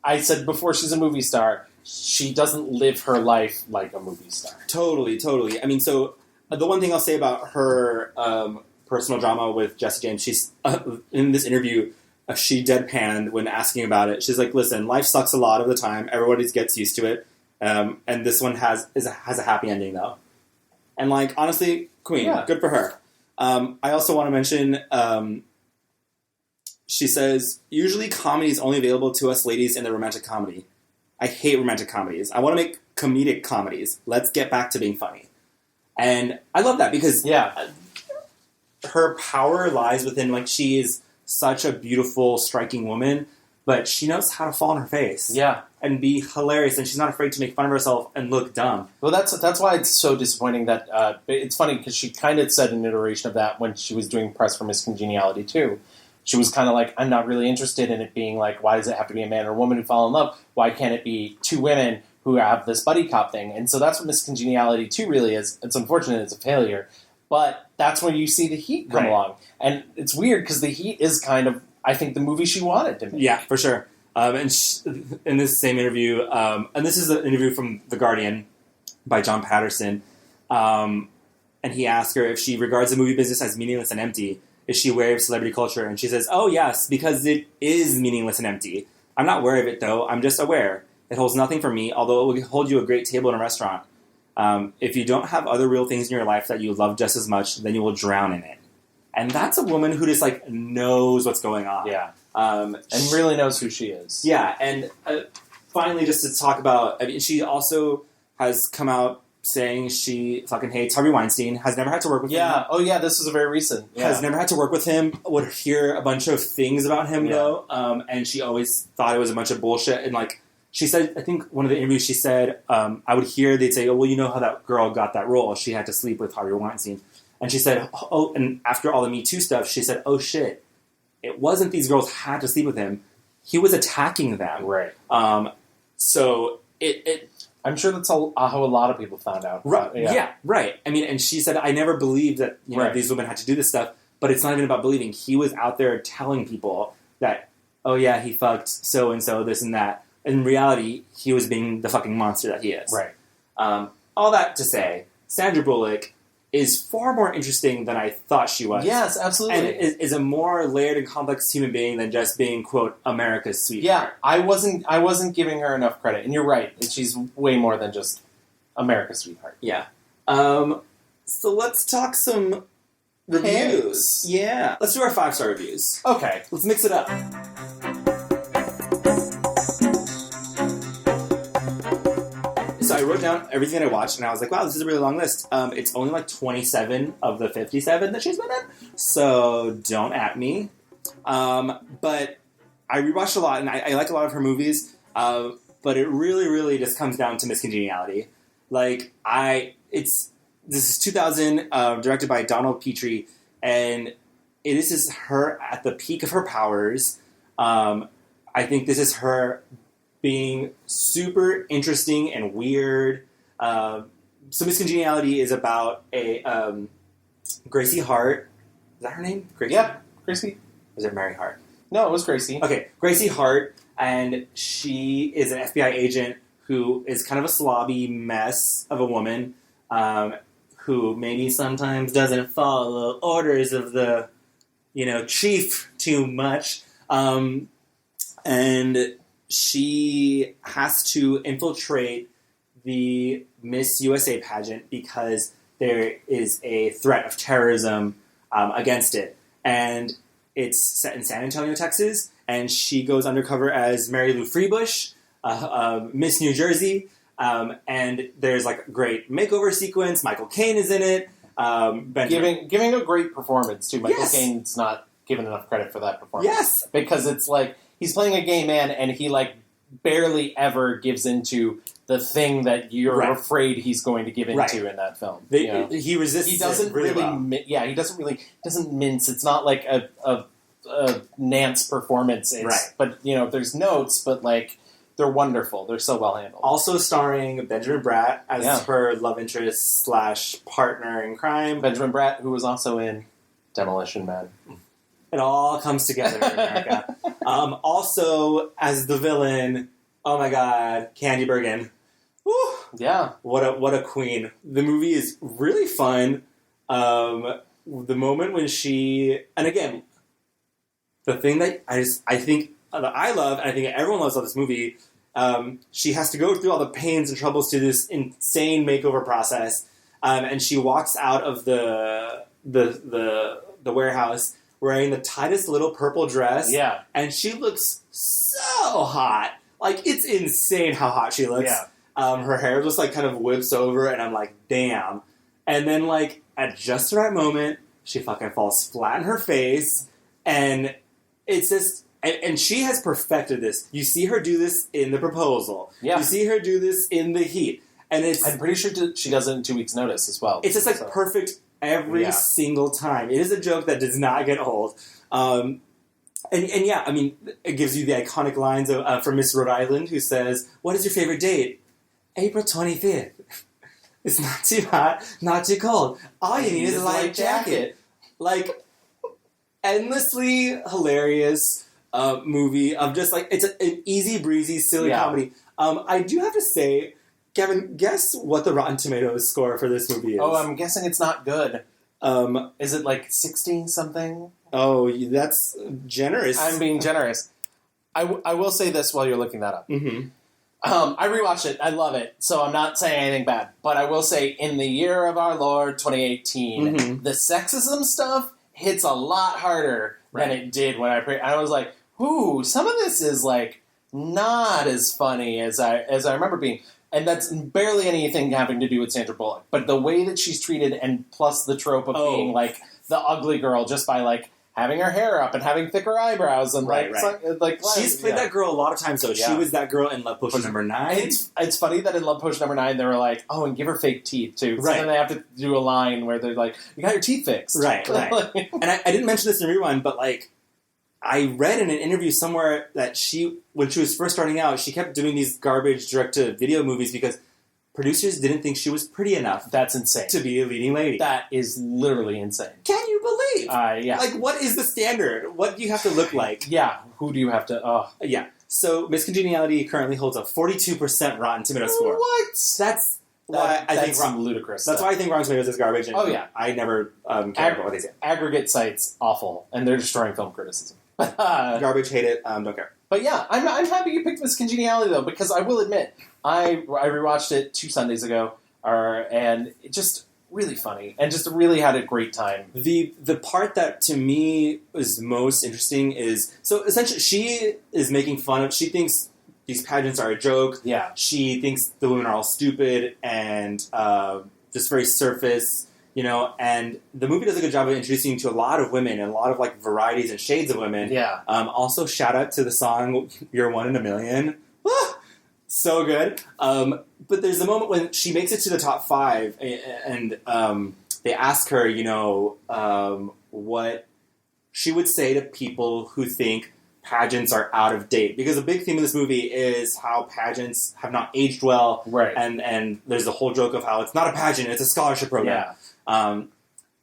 I said before, she's a movie star. She doesn't live her life like a movie star. Totally. I mean, so the one thing I'll say about her personal drama with Jesse James, she's in this interview, she deadpanned when asking about it. She's like, "Listen, life sucks a lot of the time. Everybody gets used to it, and this one has a happy ending though." And honestly, queen, good for her. I also want to mention, she says, usually comedy is only available to us ladies in the romantic comedy. I hate romantic comedies. I want to make comedic comedies. Let's get back to being funny. And I love that because her power lies within, like, she is such a beautiful, striking woman, but she knows how to fall on her face. Yeah. And be hilarious, and she's not afraid to make fun of herself and look dumb. Well, that's why it's so disappointing that, it's funny because she kind of said an iteration of that when she was doing press for Miss Congeniality too. She was kind of like, I'm not really interested in it being like, why does it have to be a man or a woman who fall in love? Why can't it be two women who have this buddy cop thing? And so that's what Miss Congeniality 2 really is. It's unfortunate it's a failure, but that's when you see The Heat come along. And it's weird because The Heat is kind of, I think, the movie she wanted to make. Yeah, for sure. And in this same interview, and this is an interview from The Guardian by John Patterson, and he asked her if she regards the movie business as meaningless and empty. Is she aware of celebrity culture? And she says, oh, yes, because it is meaningless and empty. I'm not aware of it, though. I'm just aware. It holds nothing for me, although it will hold you a great table in a restaurant. If you don't have other real things in your life that you love just as much, then you will drown in it. And that's a woman who just, like, knows what's going on. Yeah. And really knows who she is. Yeah, and finally, just to talk about, I mean, she also has come out saying she fucking hates Harvey Weinstein, has never had to work with him. Yeah, oh yeah, this is a very recent. Yeah. Has never had to work with him, would hear a bunch of things about him, though, and she always thought it was a bunch of bullshit, and, like, she said, I think one of the interviews she said, I would hear, they'd say, oh, well, you know how that girl got that role, she had to sleep with Harvey Weinstein. And she said, oh, and after all the Me Too stuff, she said, oh shit, it wasn't these girls had to sleep with him, he was attacking them. Right. So it I'm sure that's how a lot of people found out. Right. Yeah, right. I mean, and she said, I never believed that these women had to do this stuff, but it's not even about believing. He was out there telling people that, oh yeah, he fucked so-and-so, this and that. In reality, he was being the fucking monster that he is. Right. All that to say, Sandra Bullock is far more interesting than I thought she was. Yes, absolutely. And is a more layered and complex human being than just being, quote, America's sweetheart. Yeah, I wasn't giving her enough credit. And you're right. She's way more than just America's sweetheart. Yeah. So let's talk some reviews. Yeah. Let's do our 5-star reviews. Okay. Let's mix it up. So I wrote down everything that I watched, and I was like, wow, this is a really long list. It's only like 27 of the 57 that she's been in, so don't at me. But I rewatched a lot, and I like a lot of her movies, but it really, really just comes down to Miss Congeniality. Like, this is 2000, directed by Donald Petrie, and this is her at the peak of her powers. I think this is her being super interesting and weird. So Miss Congeniality is about a Gracie Hart. Is that her name? Gracie? Yeah, Gracie. Or is it Mary Hart? No, it was Gracie. Okay, Gracie Hart, and she is an FBI agent who is kind of a slobby mess of a woman who maybe sometimes doesn't follow orders of the, chief too much. And she has to infiltrate the Miss USA pageant because there is a threat of terrorism against it. And it's set in San Antonio, Texas, and she goes undercover as Mary Lou Freebush, Miss New Jersey, and there's like a great makeover sequence. Michael Caine is in it. Giving a great performance, too. Michael Caine's not given enough credit for that performance. Yes! Because it's like, he's playing a gay man, and he, like, barely ever gives into the thing that you're afraid he's going to give into in that film. He resists. He doesn't really. He doesn't mince. It's not like a Nance performance. But there's notes, but like they're wonderful. They're so well handled. Also starring Benjamin Bratt as her love interest / partner in crime. Benjamin Bratt, who was also in Demolition Man. It all comes together in America. Also, as the villain, oh my god, Candy Bergen. Woo! Yeah. What a queen. The movie is really fun. The moment when she... And again, the thing that I think that I love, and I think everyone loves about this movie, she has to go through all the pains and troubles to this insane makeover process, and she walks out of the the warehouse wearing the tightest little purple dress. Yeah. And she looks so hot. Like, it's insane how hot she looks. Yeah. Her hair just, like, kind of whips over, and I'm like, damn. And then, like, at just the right moment, she fucking falls flat in her face, and it's just... And she has perfected this. You see her do this in The Proposal. Yeah. You see her do this in The Heat. And it's... I'm pretty sure she does it in 2 weeks' notice as well. It's just, like, perfect every single time. It is a joke that does not get old. And yeah, I mean, it gives you the iconic lines from Miss Rhode Island, who says, "What is your favorite date?" April 25th. It's not too hot, not too cold. All you need is a light jacket. Like, endlessly hilarious movie of just, like, it's an easy breezy, silly comedy. I do have to say, Gavin, guess what the Rotten Tomatoes score for this movie is? Oh, I'm guessing it's not good. Is it like 16 something? Oh, that's generous. I'm being generous. I will say this while you're looking that up. Mm-hmm. I rewatched it. I love it. So I'm not saying anything bad. But I will say, in the year of our Lord, 2018, the sexism stuff hits a lot harder than it did when I was like, ooh, some of this is, like, not as funny as I remember being. And that's barely anything having to do with Sandra Bullock. But the way that she's treated, and plus the trope of being, like, the ugly girl just by, like, having her hair up and having thicker eyebrows. And right. She's played that girl a lot of times, though. Yeah. She was that girl in Love Potion number 9. It's funny that in Love Potion number 9, they were like, oh, and give her fake teeth, too. So then they have to do a line where they're like, you got your teeth fixed. Right. And I didn't mention this in Rewind, but, like, I read in an interview somewhere that when she was first starting out, she kept doing these garbage direct-to-video movies because producers didn't think she was pretty enough. That's insane. To be a leading lady. That is literally insane. Can you believe? Yeah. Like, what is the standard? What do you have to look like? Yeah. Who do you have to... Yeah. So, Miss Congeniality currently holds a 42% Rotten Tomatoes score. What? That's why I think... ludicrous. That's why I think Rotten Tomatoes is garbage. And I never care about what they say. Aggregate sites, awful. And they're destroying film criticism. Garbage, hate it, don't care. But yeah, I'm happy you picked Miss Congeniality, though, because I will admit, I rewatched it 2 Sundays ago, and it just really funny, and just really had a great time. The part that, to me, was most interesting is, so essentially, she is making fun of, she thinks these pageants are a joke. Yeah. She thinks the women are all stupid, and just very surface. You know, and the movie does a good job of introducing you to a lot of women and a lot of, like, varieties and shades of women. Yeah. Also, shout out to the song "You're One in a Million." So good. But there's a moment when she makes it to the top 5, and they ask her, you know, what she would say to people who think pageants are out of date. Because a big theme of this movie is how pageants have not aged well. Right. And there's the whole joke of how it's not a pageant, it's a scholarship program. Yeah.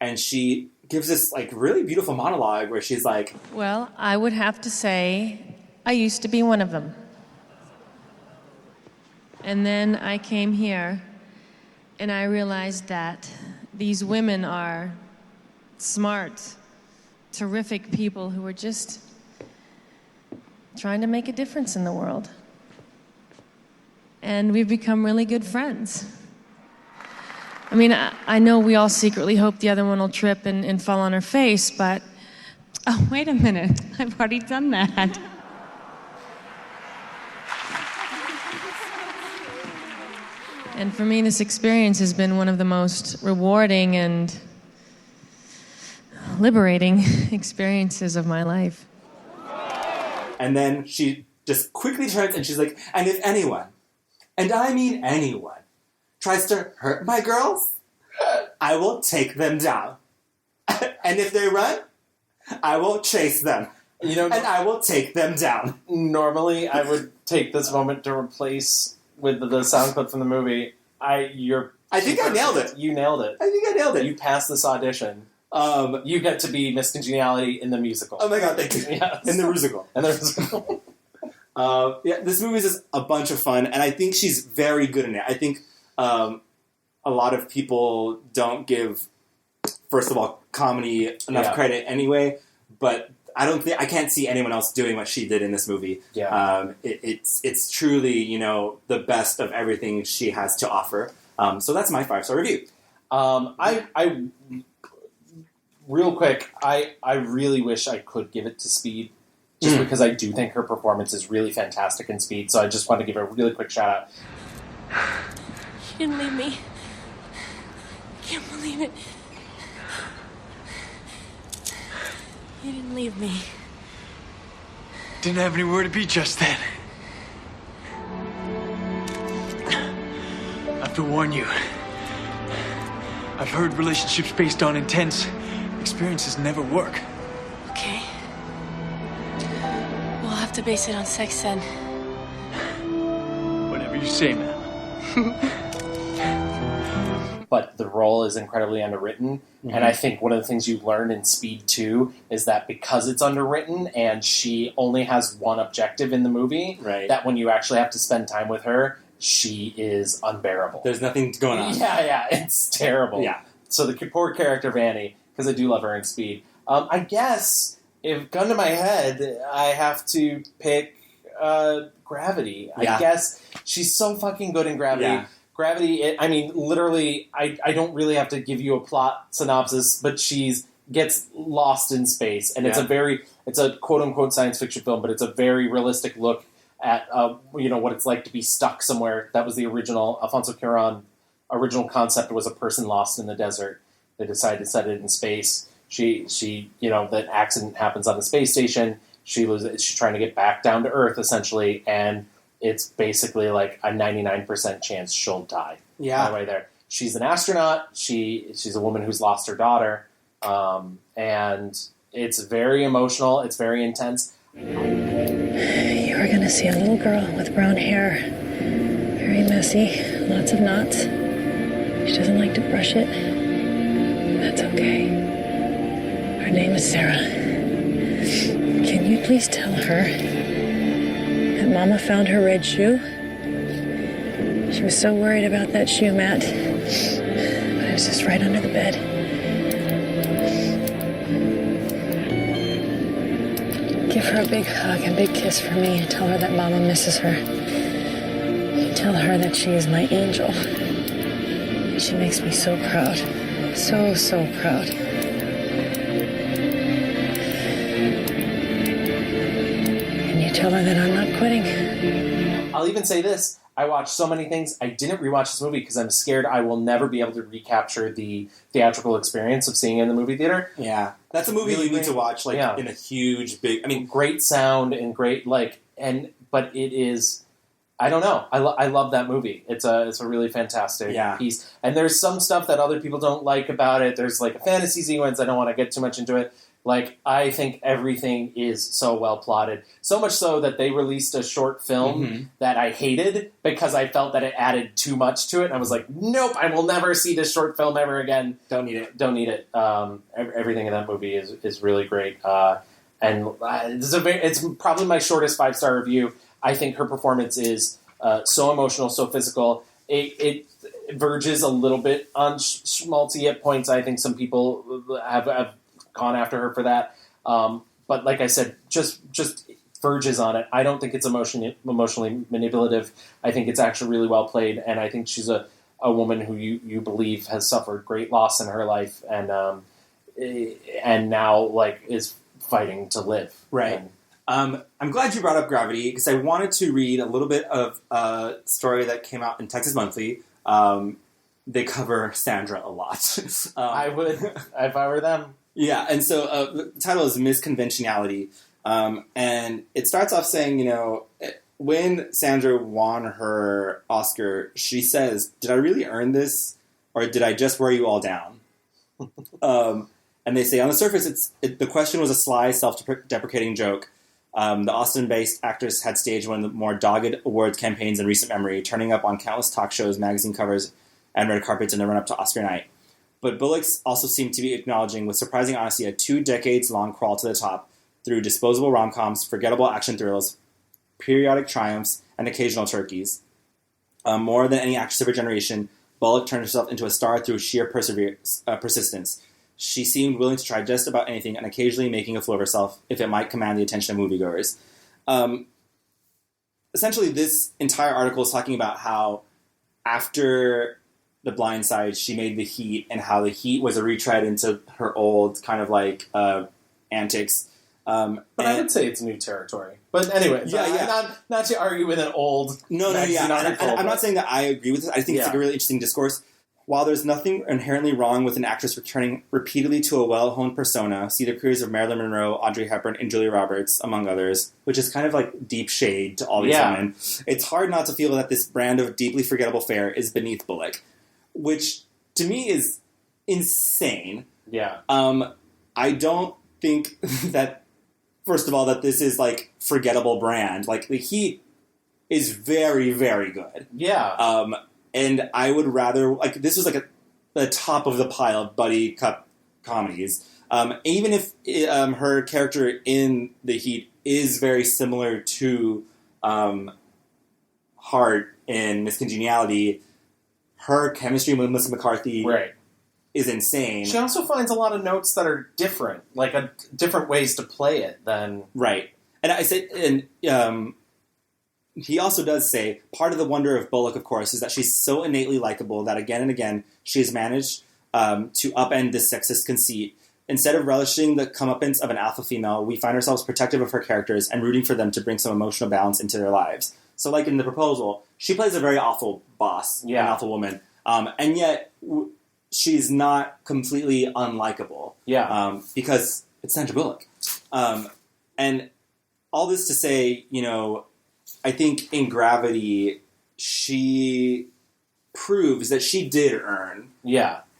And she gives this, like, really beautiful monologue where she's like... Well, I would have to say I used to be one of them. And then I came here, and I realized that these women are smart, terrific people who are just trying to make a difference in the world. And we've become really good friends. I mean, I know we all secretly hope the other one will trip and fall on her face, but... Oh, wait a minute. I've already done that. And for me, this experience has been one of the most rewarding and liberating experiences of my life. And then she just quickly turns and she's like, and if anyone, and I mean anyone, tries to hurt my girls, I will take them down. And if they run, I will chase them. You know, and I will take them down. Normally, I would take this moment to replace with the sound clip from the movie. I think I nailed it. You nailed it. I think I nailed it. You passed this audition. You get to be Miss Congeniality in the musical. Oh my god, thank you. Yes. In the musical. Yeah, this movie is just a bunch of fun, and I think she's very good in it. I think a lot of people don't give, first of all, comedy enough credit anyway, but I can't see anyone else doing what she did in this movie. Yeah. It's truly, you know, the best of everything she has to offer. So that's my 5-star review. I real quick, I really wish I could give it to Speed, just because I do think her performance is really fantastic in Speed. So I just want to give her a really quick shout out. He didn't leave me. I can't believe it. He didn't leave me. Didn't have anywhere to be just then. I have to warn you. I've heard relationships based on intense experiences never work. Okay. We'll have to base it on sex then. Whatever you say, ma'am. But the role is incredibly underwritten. Mm-hmm. And I think one of the things you learn in Speed 2 is that because it's underwritten and she only has one objective in the movie, that when you actually have to spend time with her, she is unbearable. There's nothing going on. Yeah, it's terrible. Yeah. So the poor character, Vanny, because I do love her in Speed. I guess, if gun to my head, I have to pick Gravity. Yeah. I guess she's so fucking good in Gravity. Yeah. Gravity, literally, I don't really have to give you a plot synopsis, but gets lost in space. And it's a quote-unquote science fiction film, but it's a very realistic look at, what it's like to be stuck somewhere. That was the original, Alfonso Cuarón original concept, was a person lost in the desert. They decided to set it in space. She that accident happens on the space station. She's trying to get back down to Earth, essentially, and it's basically like a 99% chance she'll die. Yeah. On the way there. She's an astronaut. She's a woman who's lost her daughter. And it's very emotional. It's very intense. You are going to see a little girl with brown hair. Very messy. Lots of knots. She doesn't like to brush it. That's okay. Her name is Sarah. Can you please tell her Mama found her red shoe? She was so worried about that shoe, Matt. But it was just right under the bed. Give her a big hug and big kiss for me and tell her that Mama misses her. Tell her that she is my angel. She makes me so proud. So, so proud. Tell her that I'm not quitting. I'll even say this. I watched so many things. I didn't rewatch this movie because I'm scared I will never be able to recapture the theatrical experience of seeing it in the movie theater. Yeah. That's a movie you need to watch in a huge, big... great sound and great, but it is... I don't know. I love that movie. It's a really fantastic piece. And there's some stuff that other people don't like about it. There's a fantasy sequence. I don't want to get too much into it. I think everything is so well plotted. So much so that they released a short film that I hated because I felt that it added too much to it. And I was like, nope, I will never see this short film ever again. Don't need it. Don't need it. Everything in that movie is really great. And it's probably my shortest 5-star review. I think her performance is so emotional, so physical. It verges a little bit on schmaltzy at points. I think some people have gone after her for that. But like I said, just verges on it. I don't think it's emotionally manipulative. I think it's actually really well played, and I think she's a woman who you believe has suffered great loss in her life and now is fighting to live. Right. I'm glad you brought up Gravity because I wanted to read a little bit of a story that came out in Texas Monthly. They cover Sandra a lot. I would if I were them. Yeah, and so the title is Miss Congeniality, and it starts off saying, when Sandra won her Oscar, she says, "Did I really earn this, or did I just wear you all down?" And they say, on the surface, the question was a sly, self-deprecating joke. The Austin-based actress had staged one of the more dogged awards campaigns in recent memory, turning up on countless talk shows, magazine covers, and red carpets in the run-up to Oscar night. But Bullock also seemed to be acknowledging, with surprising honesty, a 2 decades-long crawl to the top through disposable rom-coms, forgettable action thrills, periodic triumphs, and occasional turkeys. More than any actress of her generation, Bullock turned herself into a star through sheer persistence. She seemed willing to try just about anything and occasionally making a fool of herself if it might command the attention of moviegoers. Essentially, this entire article is talking about how after The Blind Side, she made The Heat, and how The Heat was a retread into her old kind of like antics. But I would say it's new territory. But anyway, not to argue with an old... No, I'm not saying that I agree with this. I think it's like a really interesting discourse. While there's nothing inherently wrong with an actress returning repeatedly to a well-honed persona, see the careers of Marilyn Monroe, Audrey Hepburn, and Julia Roberts, among others, which is kind of like deep shade to all these women, it's hard not to feel that this brand of deeply forgettable fare is beneath Bullock, which to me is insane. Yeah. I don't think that, first of all, that this is like forgettable brand. Like The Heat is very, very good. Yeah. And I would rather, like, this was like the top of the pile of buddy cup comedies. Even if her character in The Heat is very similar to Hart in Miss Congeniality, her chemistry with Melissa McCarthy is insane. She also finds a lot of notes that are different, like different ways to play it than... Right. And I said, and he also does say, part of the wonder of Bullock, of course, is that she's so innately likable that again and again she has managed to upend this sexist conceit. Instead of relishing the comeuppance of an alpha female, we find ourselves protective of her characters and rooting for them to bring some emotional balance into their lives. So like in The Proposal, she plays a very awful boss, an awful woman, and yet she's not completely unlikable. Yeah. Because it's Sandra Bullock. And all this to say, you know, I think in Gravity, she proves that she did earn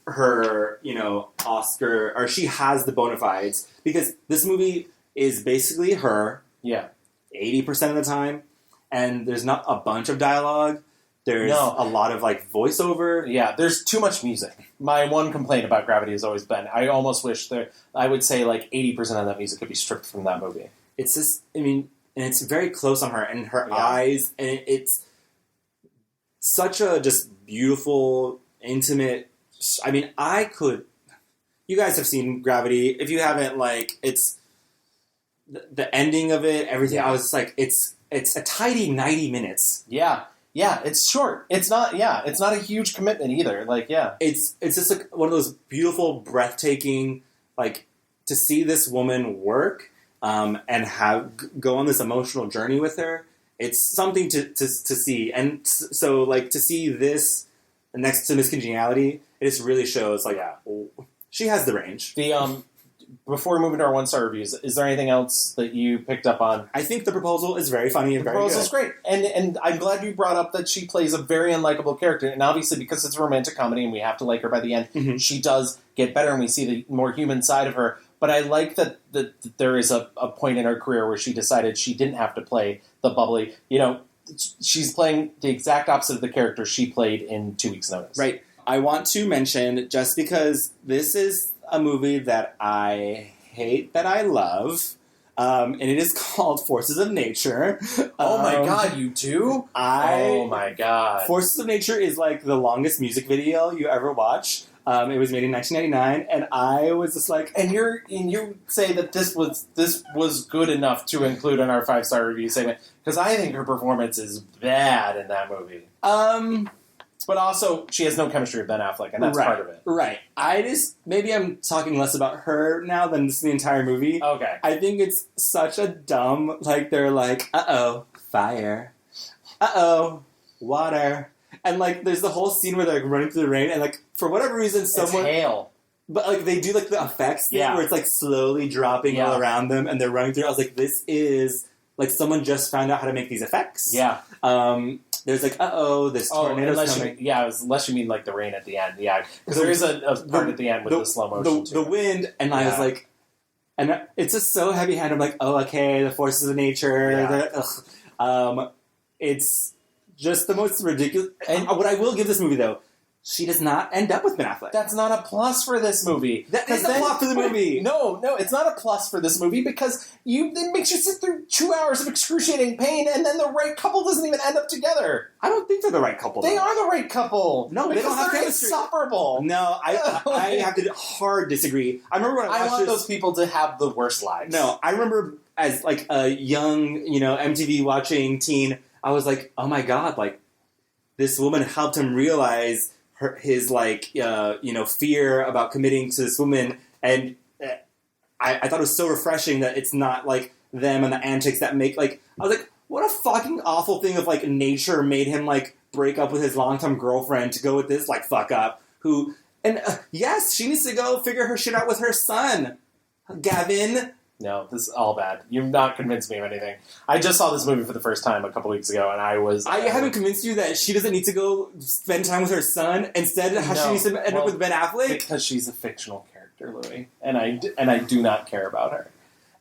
her, you know, Oscar, or she has the bona fides, because this movie is basically her 80% of the time, and there's not a bunch of dialogue. There's a lot of, like, voiceover. Yeah, there's too much music. My one complaint about Gravity has always been, I almost wish I would say, like, 80% of that music could be stripped from that movie. It's just, I mean... And it's very close on her, and her eyes, and it's such a just beautiful, intimate... I mean, you guys have seen Gravity. If you haven't, like, it's... The ending of it, everything, I was just like, it's a tidy 90 minutes. Yeah. Yeah, it's short. It's not a huge commitment either. Like, It's just like one of those beautiful, breathtaking, like, to see this woman work... and go on this emotional journey with her. It's something to see. And so, like, to see this next to Miss Congeniality, it just really shows, like, she has the range. Before we move into our 1-star reviews, is there anything else that you picked up on? I think The Proposal is very funny and very good. The Proposal's great. And I'm glad you brought up that she plays a very unlikable character. And obviously, because it's a romantic comedy and we have to like her by the end, she does get better and we see the more human side of her. But I like that there is a point in her career where she decided she didn't have to play the bubbly. You know, she's playing the exact opposite of the character she played in 2 Weeks' Notice. Right. I want to mention, just because this is a movie that I hate that I love, and it is called Forces of Nature. Oh my god, you do? Oh my god. Forces of Nature is like the longest music video you ever watch. It was made in 1999, and I was just like... And you say that this was good enough to include in our 5-star review segment, because I think her performance is bad in that movie. But also, she has no chemistry with Ben Affleck, and that's part of it. Right. Maybe I'm talking less about her now than just the entire movie. Okay. I think it's such a dumb, like, they're like, uh-oh, fire. Uh-oh, water. And, like, there's the whole scene where they're, like, running through the rain, and, like, for whatever reason, someone... It's hail. But, like, they do, like, the effects thing where it's, like, slowly dropping all around them, and they're running through. I was like, this is... Like, someone just found out how to make these effects. Yeah. There's, like, this tornado's coming. Unless you mean, like, the rain at the end. Yeah. Because there is a part at the end with the slow motion, the wind, and I was like... And it's just so heavy-handed. I'm like, oh, okay, the forces of nature. It's... just the most ridiculous... And what I will give this movie, though, she does not end up with Ben Affleck. That's not a plus for this movie. That is a plot for the movie. No, it's not a plus for this movie, because it makes you sit through 2 hours of excruciating pain, and then the right couple doesn't even end up together. I don't think they're the right couple, They are the right couple. No, they don't have chemistry. Insufferable. No, I have to hard disagree. I remember when I want those people to have the worst lives. No, I remember as, like, a young, MTV watching teen, I was like, oh my god, like, this woman helped him realize his like fear about committing to this woman, and I thought it was so refreshing that it's not like them and the antics that make like I was like, what a fucking awful thing of like nature made him like break up with his longtime girlfriend to go with this like fuck up who and yes, she needs to go figure her shit out with her son, Gavin. No, this is all bad. You've not convinced me of anything. I just saw this movie for the first time a couple weeks ago, and I haven't convinced you that she doesn't need to go spend time with her son. Instead, she needs to end up with Ben Affleck? Because she's a fictional character, Louie. And I do not care about her.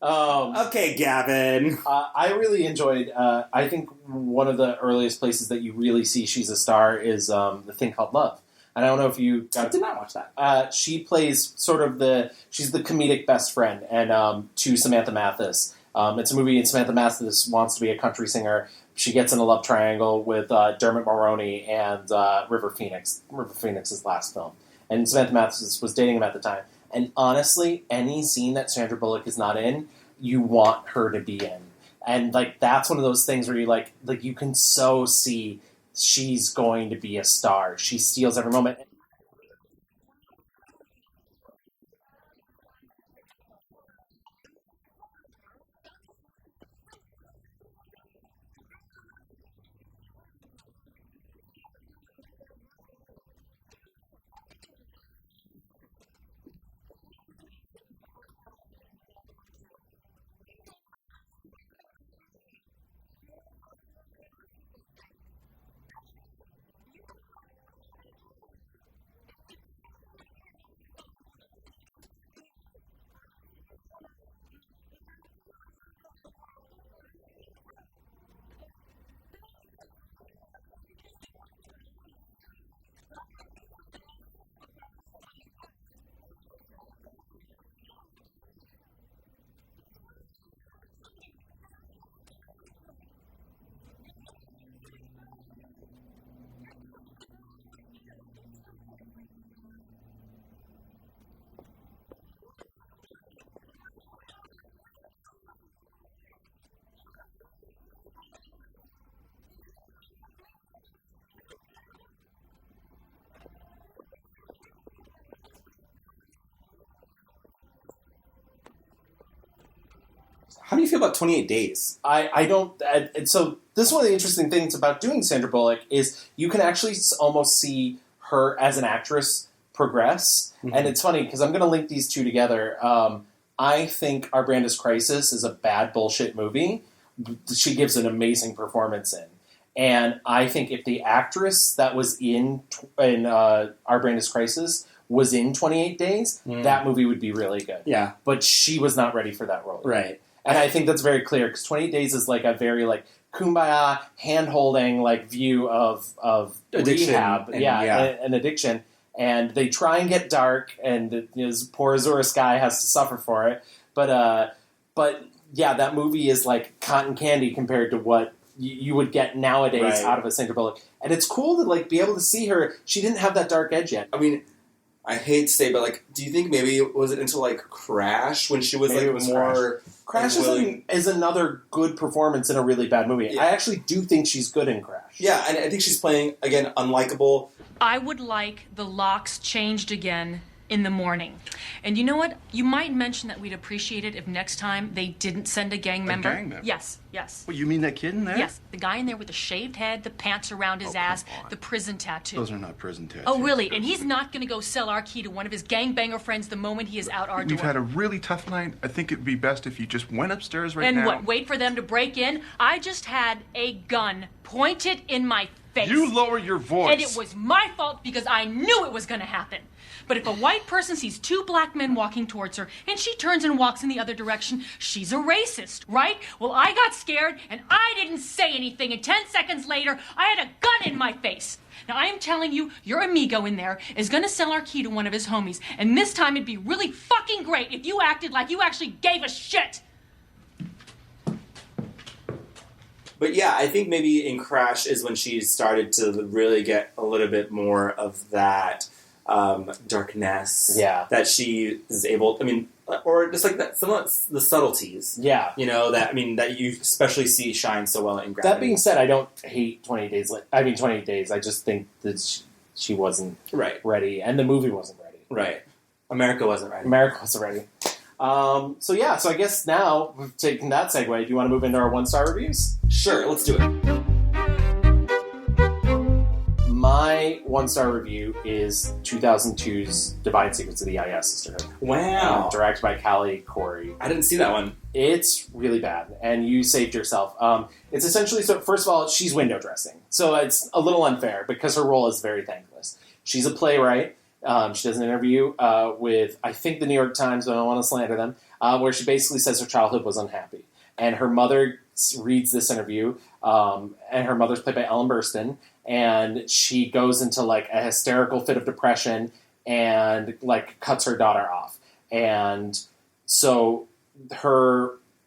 Okay, Gavin. I really enjoyed, I think one of the earliest places that you really see she's a star is The Thing Called Love. I don't know if you I did not watch that. She plays sort of she's the comedic best friend and to Samantha Mathis. It's a movie, and Samantha Mathis wants to be a country singer. She gets in a love triangle with Dermot Mulroney and River Phoenix. River Phoenix's last film. And Samantha Mathis was dating him at the time. And honestly, any scene that Sandra Bullock is not in, you want her to be in. And like that's one of those things where you like you can so see she's going to be a star. She steals every moment. How do you feel about 28 Days? I don't... so this is one of the interesting things about doing Sandra Bullock is you can actually almost see her as an actress progress. Mm-hmm. And it's funny because I'm going to link these two together. I think Our Brand is Crisis is a bad bullshit movie. She gives an amazing performance in. And I think if the actress that was in Our Brand is Crisis was in 28 Days, that movie would be really good. Yeah. But she was not ready for that role. Right. And I think that's very clear because 28 Days is like a very like kumbaya, hand-holding like view of addiction rehab, and addiction. And they try and get dark, and this poor Azura Sky has to suffer for it. But yeah, that movie is like cotton candy compared to what you would get nowadays out of a Sandra Bullock. And it's cool to like be able to see her. She didn't have that dark edge yet. I mean, I hate to say, but like, do you think maybe was it until like Crash when she was maybe like more? Crash is another good performance in a really bad movie. Yeah. I actually do think she's good in Crash. Yeah, and I think she's playing again unlikable. I would like the locks changed again in the morning. And you know what? You might mention that we'd appreciate it if next time they didn't send a gang member. A gang member? Yes. Well, you mean that kid in there? Yes. The guy in there with the shaved head, the pants around his ass, the prison tattoo. Those are not prison tattoos. Oh, really? And he's not going to go sell our key to one of his gangbanger friends the moment he is out our door. We've had a really tough night. I think it'd be best if you just went upstairs now. And what, wait for them to break in? I just had a gun pointed in my face. You lower your voice. And it was my fault because I knew it was going to happen. But if a white person sees two black men walking towards her and she turns and walks in the other direction, she's a racist, right? Well, I got scared and I didn't say anything, and 10 seconds later, I had a gun in my face. Now, I am telling you, your amigo in there is going to sell our key to one of his homies, and this time it'd be really fucking great if you acted like you actually gave a shit. But yeah, I think maybe in Crash is when she started to really get a little bit more of that darkness. Yeah. That she is able, I mean, or just like that, some of the subtleties. Yeah. You know, that you especially see shine so well in Gravity. That being said, I don't hate 28 Days. I just think that she wasn't ready, and the movie wasn't ready. Right. America wasn't ready. America wasn't ready. So I guess now, taking that segue, do you want to move into our 1-star reviews? Sure, let's do it. My 1-star review is 2002's Divine Secrets of the EIS Sisterhood. Wow. Directed by Callie Corey. I didn't see that one. It's really bad, and you saved yourself. It's essentially, so first of all, she's window dressing. So it's a little unfair because her role is very thankless. She's a playwright. She does an interview with, I think, the New York Times, but I don't want to slander them, where she basically says her childhood was unhappy. And her mother reads this interview, and her mother's played by Ellen Burstyn, and she goes into, like, a hysterical fit of depression and, like, cuts her daughter off. And so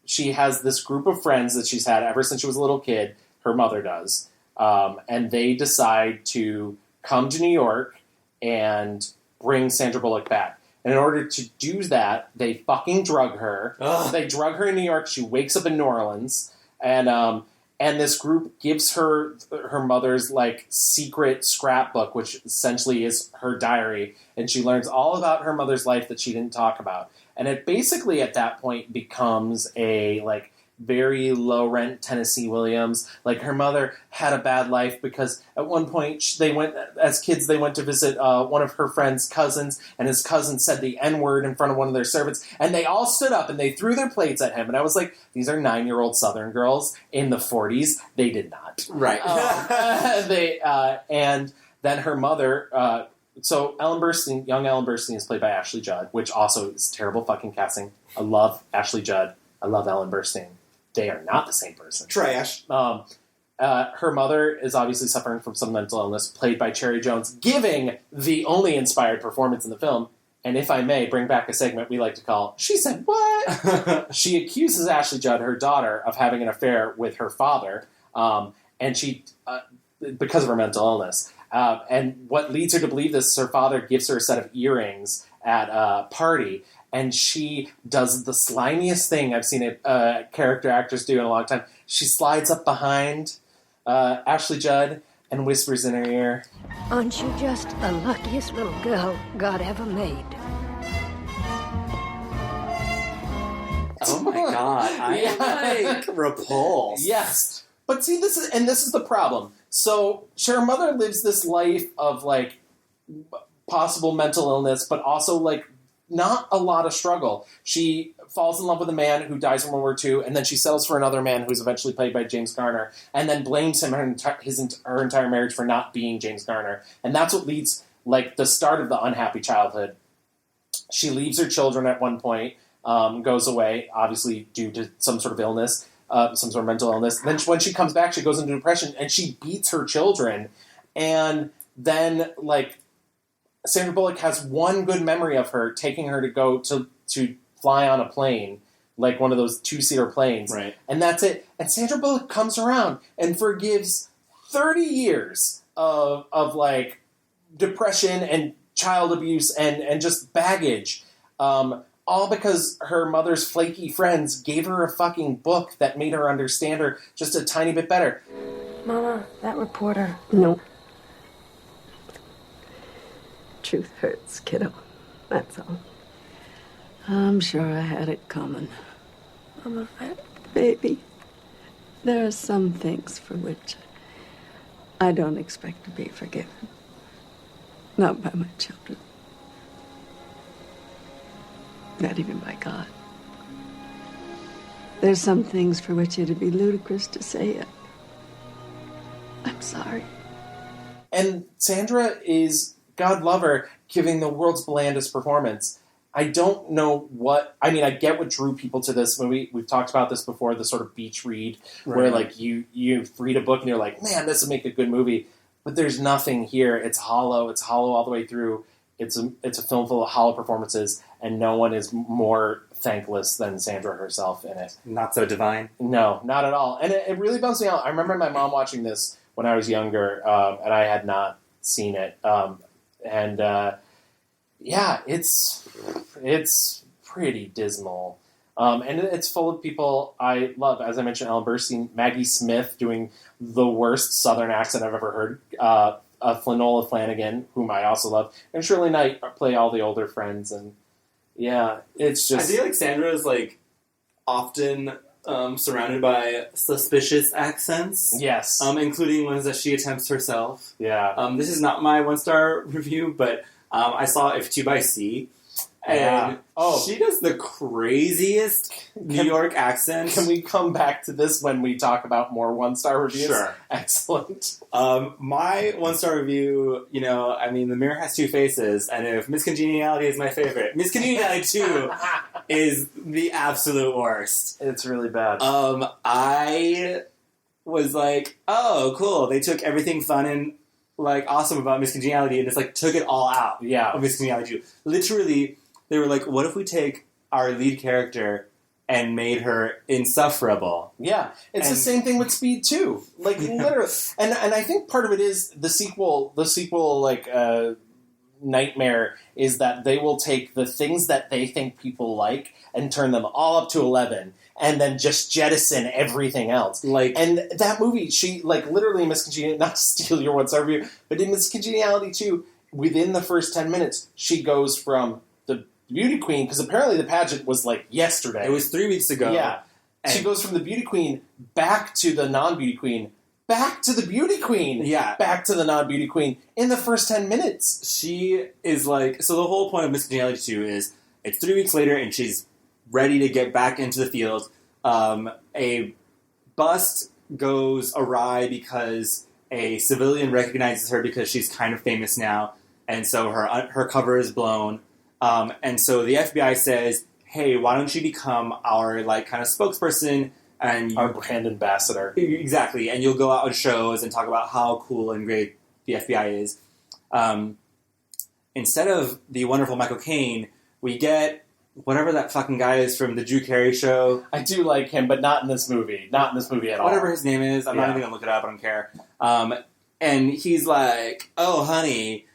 she has this group of friends that she's had ever since she was a little kid, her mother does, and they decide to come to New York and bring Sandra Bullock back. And in order to do that, they fucking drug her. Ugh. They drug her in New York. She wakes up in New Orleans, and this group gives her mother's, like, secret scrapbook, which essentially is her diary, and she learns all about her mother's life that she didn't talk about. And it basically at that point becomes a, like, very low-rent Tennessee Williams. Like, her mother had a bad life because at one point as kids, they went to visit one of her friend's cousins, and his cousin said the N-word in front of one of their servants, and they all stood up and they threw their plates at him. And I was like, these are 9-year-old Southern girls in the 40s. They did not. Right. And then her mother... So young Ellen Burstyn is played by Ashley Judd, which also is terrible fucking casting. I love Ashley Judd. I love Ellen Burstyn. They are not the same person. Trash. Her mother is obviously suffering from some mental illness, played by Cherry Jones, giving the only inspired performance in the film. And if I may bring back a segment we like to call, She Said What? She accuses Ashley Judd, her daughter, of having an affair with her father, and she, because of her mental illness. And what leads her to believe this is her father gives her a set of earrings at a party, and she does the slimiest thing I've seen a character actress do in a long time. She slides up behind Ashley Judd and whispers in her ear, "Aren't you just the luckiest little girl God ever made?" Oh my god, I am, like, repulsed. Yes. But see, this is the problem. So, her mother lives this life of, like, possible mental illness, but also, like, not a lot of struggle. She falls in love with a man who dies in World War II, and then she settles for another man who's eventually played by James Garner, and then blames him her entire marriage for not being James Garner. And that's what leads, like, the start of the unhappy childhood. She leaves her children at one point, goes away, obviously due to some sort of illness, some sort of mental illness. Then when she comes back, she goes into depression, and she beats her children. And then, like, Sandra Bullock has one good memory of her taking her to go to fly on a plane, like one of those 2-seater planes. Right. And that's it. And Sandra Bullock comes around and forgives 30 years of like, depression and child abuse and just baggage. All because her mother's flaky friends gave her a fucking book that made her understand her just a tiny bit better. Mama, that reporter... No. Truth hurts, kiddo. That's all. I'm sure I had it coming. Mama, baby, there are some things for which I don't expect to be forgiven. Not by my children. Not even by God. There's some things for which it'd be ludicrous to say it. I'm sorry. And Sandra is, God love her, giving the world's blandest performance. I don't know what... I mean, I get what drew people to this movie. We've talked about this before, the sort of beach read, where, like, you read a book and you're like, man, this would make a good movie. But there's nothing here. It's hollow. It's hollow all the way through. It's a film full of hollow performances, and no one is more thankless than Sandra herself in it. Not so divine? No, not at all. And it really bums me out. I remember my mom watching this when I was younger, and I had not seen it. Yeah, it's pretty dismal. And it's full of people I love. As I mentioned, Ellen Burstyn, Maggie Smith doing the worst Southern accent I've ever heard. Flanola Flanagan, whom I also love, and Shirley Knight play all the older friends, and it's just... I feel like Sandra is, like, often surrounded by suspicious accents. Yes. Including ones that she attempts herself. Yeah. This is not my 1-star review, but I saw If 2 by C. And she does the craziest New York accent. Can we come back to this when we talk about more 1-star reviews? Sure. Excellent. My 1-star review, The Mirror Has Two Faces, and if Miss Congeniality is my favorite, Miss Congeniality 2 is the absolute worst. It's really bad. I was like, oh, cool. They took everything fun and, like, awesome about Miss Congeniality and just, like, took it all out of Miss Congeniality 2. Literally... They were like, what if we take our lead character and made her insufferable? Yeah. It's the same thing with Speed 2. Like, literally. And I think part of it is the sequel, like, nightmare is that they will take the things that they think people like and turn them all up to 11 and then just jettison everything else. Like, and that movie, she, like, literally Miss Congeniality, not to steal your 1-star review, but in Miss Congeniality 2, within the first 10 minutes, she goes from Beauty Queen, because apparently the pageant was like yesterday. It was 3 weeks ago. Yeah. She goes from the Beauty Queen back to the non-Beauty Queen, back to the Beauty Queen, back to the non-Beauty Queen in the first 10 minutes. She is like, so the whole point of Miss Congeniality 2 is it's 3 weeks later and she's ready to get back into the field. A bust goes awry because a civilian recognizes her because she's kind of famous now, and so her cover is blown. And so the FBI says, hey, why don't you become our, like, kind of spokesperson and our brand ambassador. Exactly. And you'll go out on shows and talk about how cool and great the FBI is. Instead of the wonderful Michael Caine, we get whatever that fucking guy is from the Drew Carey show. I do like him, but not in this movie. Not in this movie at all. Whatever his name is. I'm not even going to look it up. I don't care. And he's like, oh, honey,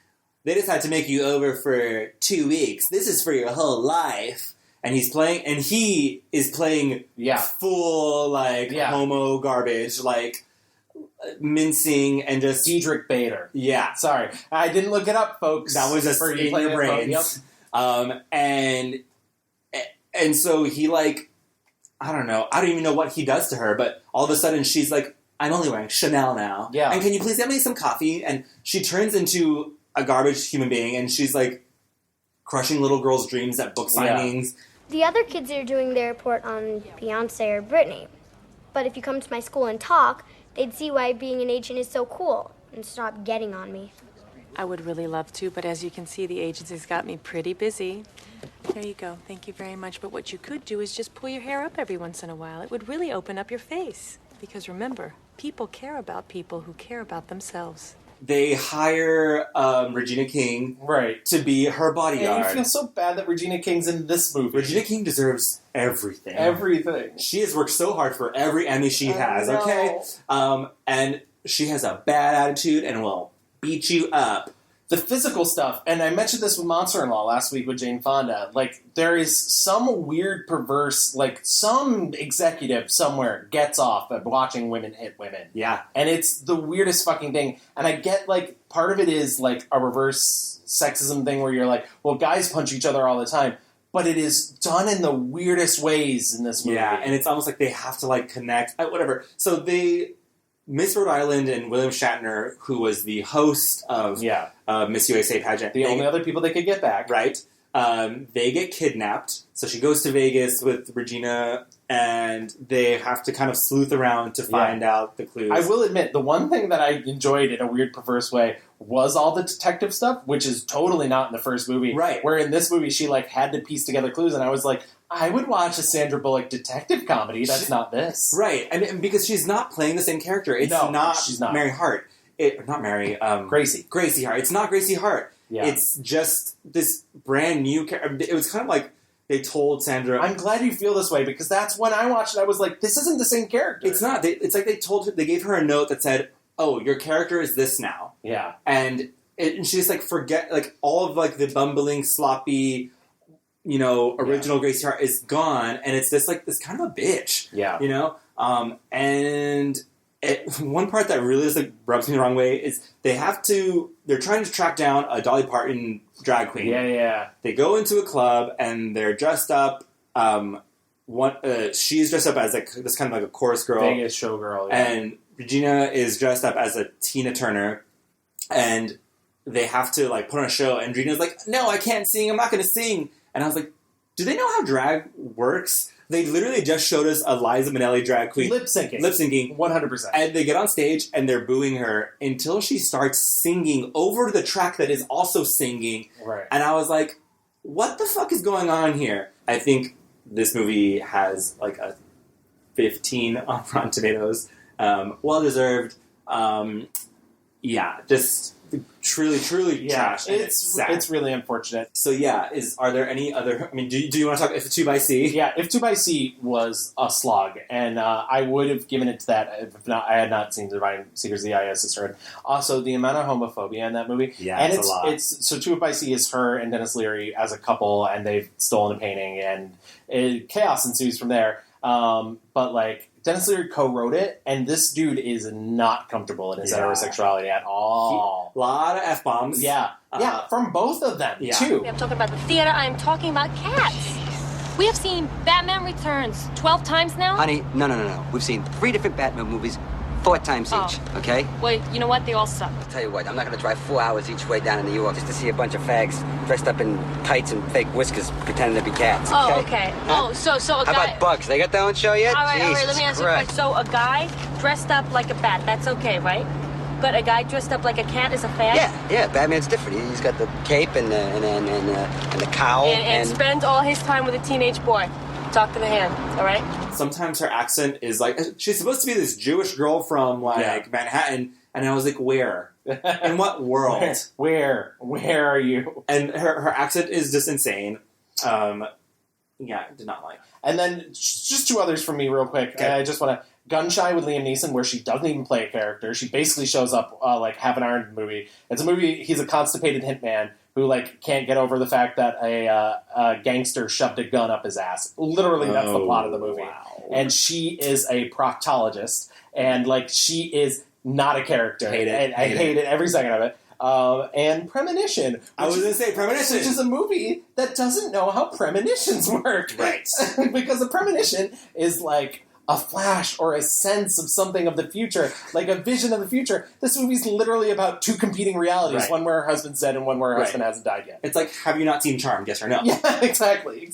they decided to make you over for 2 weeks. This is for your whole life. And he is playing full, like, homo garbage, like, mincing and just... Diedrich Bader. Yeah. Sorry. I didn't look it up, folks. That was just in your brains. Yep. And so he, like, I don't know. I don't even know what he does to her, but all of a sudden she's like, I'm only wearing Chanel now. Yeah. And can you please get me some coffee? And she turns into a garbage human being, and she's, like, crushing little girls' dreams at book signings. Yeah. The other kids are doing their report on Beyonce or Britney. But if you come to my school and talk, they'd see why being an agent is so cool and stop getting on me. I would really love to, but as you can see, the agency's got me pretty busy. There you go. Thank you very much. But what you could do is just pull your hair up every once in a while. It would really open up your face. Because remember, people care about people who care about themselves. They hire Regina King to be her bodyguard. And you feel so bad that Regina King's in this movie. Regina King deserves everything. Everything. She has worked so hard for every Emmy she has, okay? And she has a bad attitude and will beat you up. The physical stuff, and I mentioned this with Monster-in-Law last week with Jane Fonda, like, there is some weird perverse, like, some executive somewhere gets off at watching women hit women. Yeah. And it's the weirdest fucking thing. And I get, like, part of it is, like, a reverse sexism thing where you're like, well, guys punch each other all the time. But it is done in the weirdest ways in this movie. Yeah, and it's almost like they have to, like, connect. Whatever. So Miss Rhode Island and William Shatner, who was the host of Miss USA pageant. The only other people they could get back. Right. They get kidnapped. So she goes to Vegas with Regina, and they have to kind of sleuth around to find out the clues. I will admit, the one thing that I enjoyed in a weird, perverse way was all the detective stuff, which is totally not in the first movie. Right. Where in this movie, she, like, had to piece together clues, and I was like, I would watch a Sandra Bullock detective comedy. That's not this. Right. And because she's not playing the same character. It's she's not. Mary Hart. Not Mary. Gracie. Gracie Hart. It's not Gracie Hart. Yeah. It's just this brand new character. It was kind of like they told Sandra... I'm glad you feel this way, because that's when I watched it, I was like, this isn't the same character. It's not. It's like they gave her a note that said, oh, your character is this now. Yeah. And she just, like, forget, like, all of, like, the bumbling, sloppy... original Gracie Hart is gone, and it's this kind of a bitch. Yeah. And one part that really just, like, rubs me the wrong way is they're trying to track down a Dolly Parton drag queen. Yeah. They go into a club and they're dressed up. She's dressed up as like this kind of like a chorus girl, Vegas showgirl, and Regina is dressed up as a Tina Turner, and they have to like put on a show. And Regina's like, "No, I can't sing. I'm not going to sing." And I was like, "Do they know how drag works?" They literally just showed us a Liza Minnelli drag queen lip syncing, 100%, and they get on stage and they're booing her until she starts singing over the track that is also singing. Right. And I was like, "What the fuck is going on here?" I think this movie has like a 15 on Rotten Tomatoes. Well deserved. Just truly trash. It's really unfortunate. So are there any other? I mean, do you want to talk If 2xC? Yeah, If 2xC was a slog, and I would have given it to that if not. I had not seen Divine Secrets of the I.S. Sisterhood. Also, the amount of homophobia in that movie. Yeah, and it's a lot. So 2xC is her and Dennis Leary as a couple, and they've stolen a painting, and chaos ensues from there. But like, Dennis Leary co-wrote it, and this dude is not comfortable in his heterosexuality at all. A lot of F-bombs. Yeah, from both of them, too. I'm talking about the theater, I'm talking about cats. We have seen Batman Returns 12 times now. Honey, no. We've seen 3 different Batman movies, 4 times each, okay? Well, you know what? They all suck. I'll tell you what, I'm not going to drive 4 hours each way down to New York just to see a bunch of fags dressed up in tights and fake whiskers pretending to be cats, okay? Oh, okay. Huh? Oh, so a guy... How about Bugs? They got their own show yet? All right, Jesus let me ask you a Christ. question. So a guy dressed up like a bat, that's okay, right? But a guy dressed up like a cat is a fag? Yeah, Batman's different. He's got the cape and the cowl. And spends all his time with a teenage boy. Talk to the hand, all right? Sometimes her accent is like, she's supposed to be this Jewish girl from like Manhattan, and I was like, where? In what world? Where are you? And her accent is just insane. Did not like. And then just 2 others from me real quick. Okay. I just want to... Gun-Shy with Liam Neeson, where she doesn't even play a character. She basically shows up like half an hour into the movie. It's a movie, he's a constipated hitman who like can't get over the fact that a gangster shoved a gun up his ass. Literally, that's the plot of the movie. Wow. And she is a proctologist, and like she is not a character. Hate it. I hate it every second of it. And Premonition. I was going to say Premonition. Which is a movie that doesn't know how premonitions work. Right. Because a premonition is like a flash or a sense of something of the future, like a vision of the future. This movie's literally about 2 competing realities, right. One where her husband's dead and one where her husband hasn't died yet. It's like, have you not seen Charmed, yes or no? Yeah, exactly.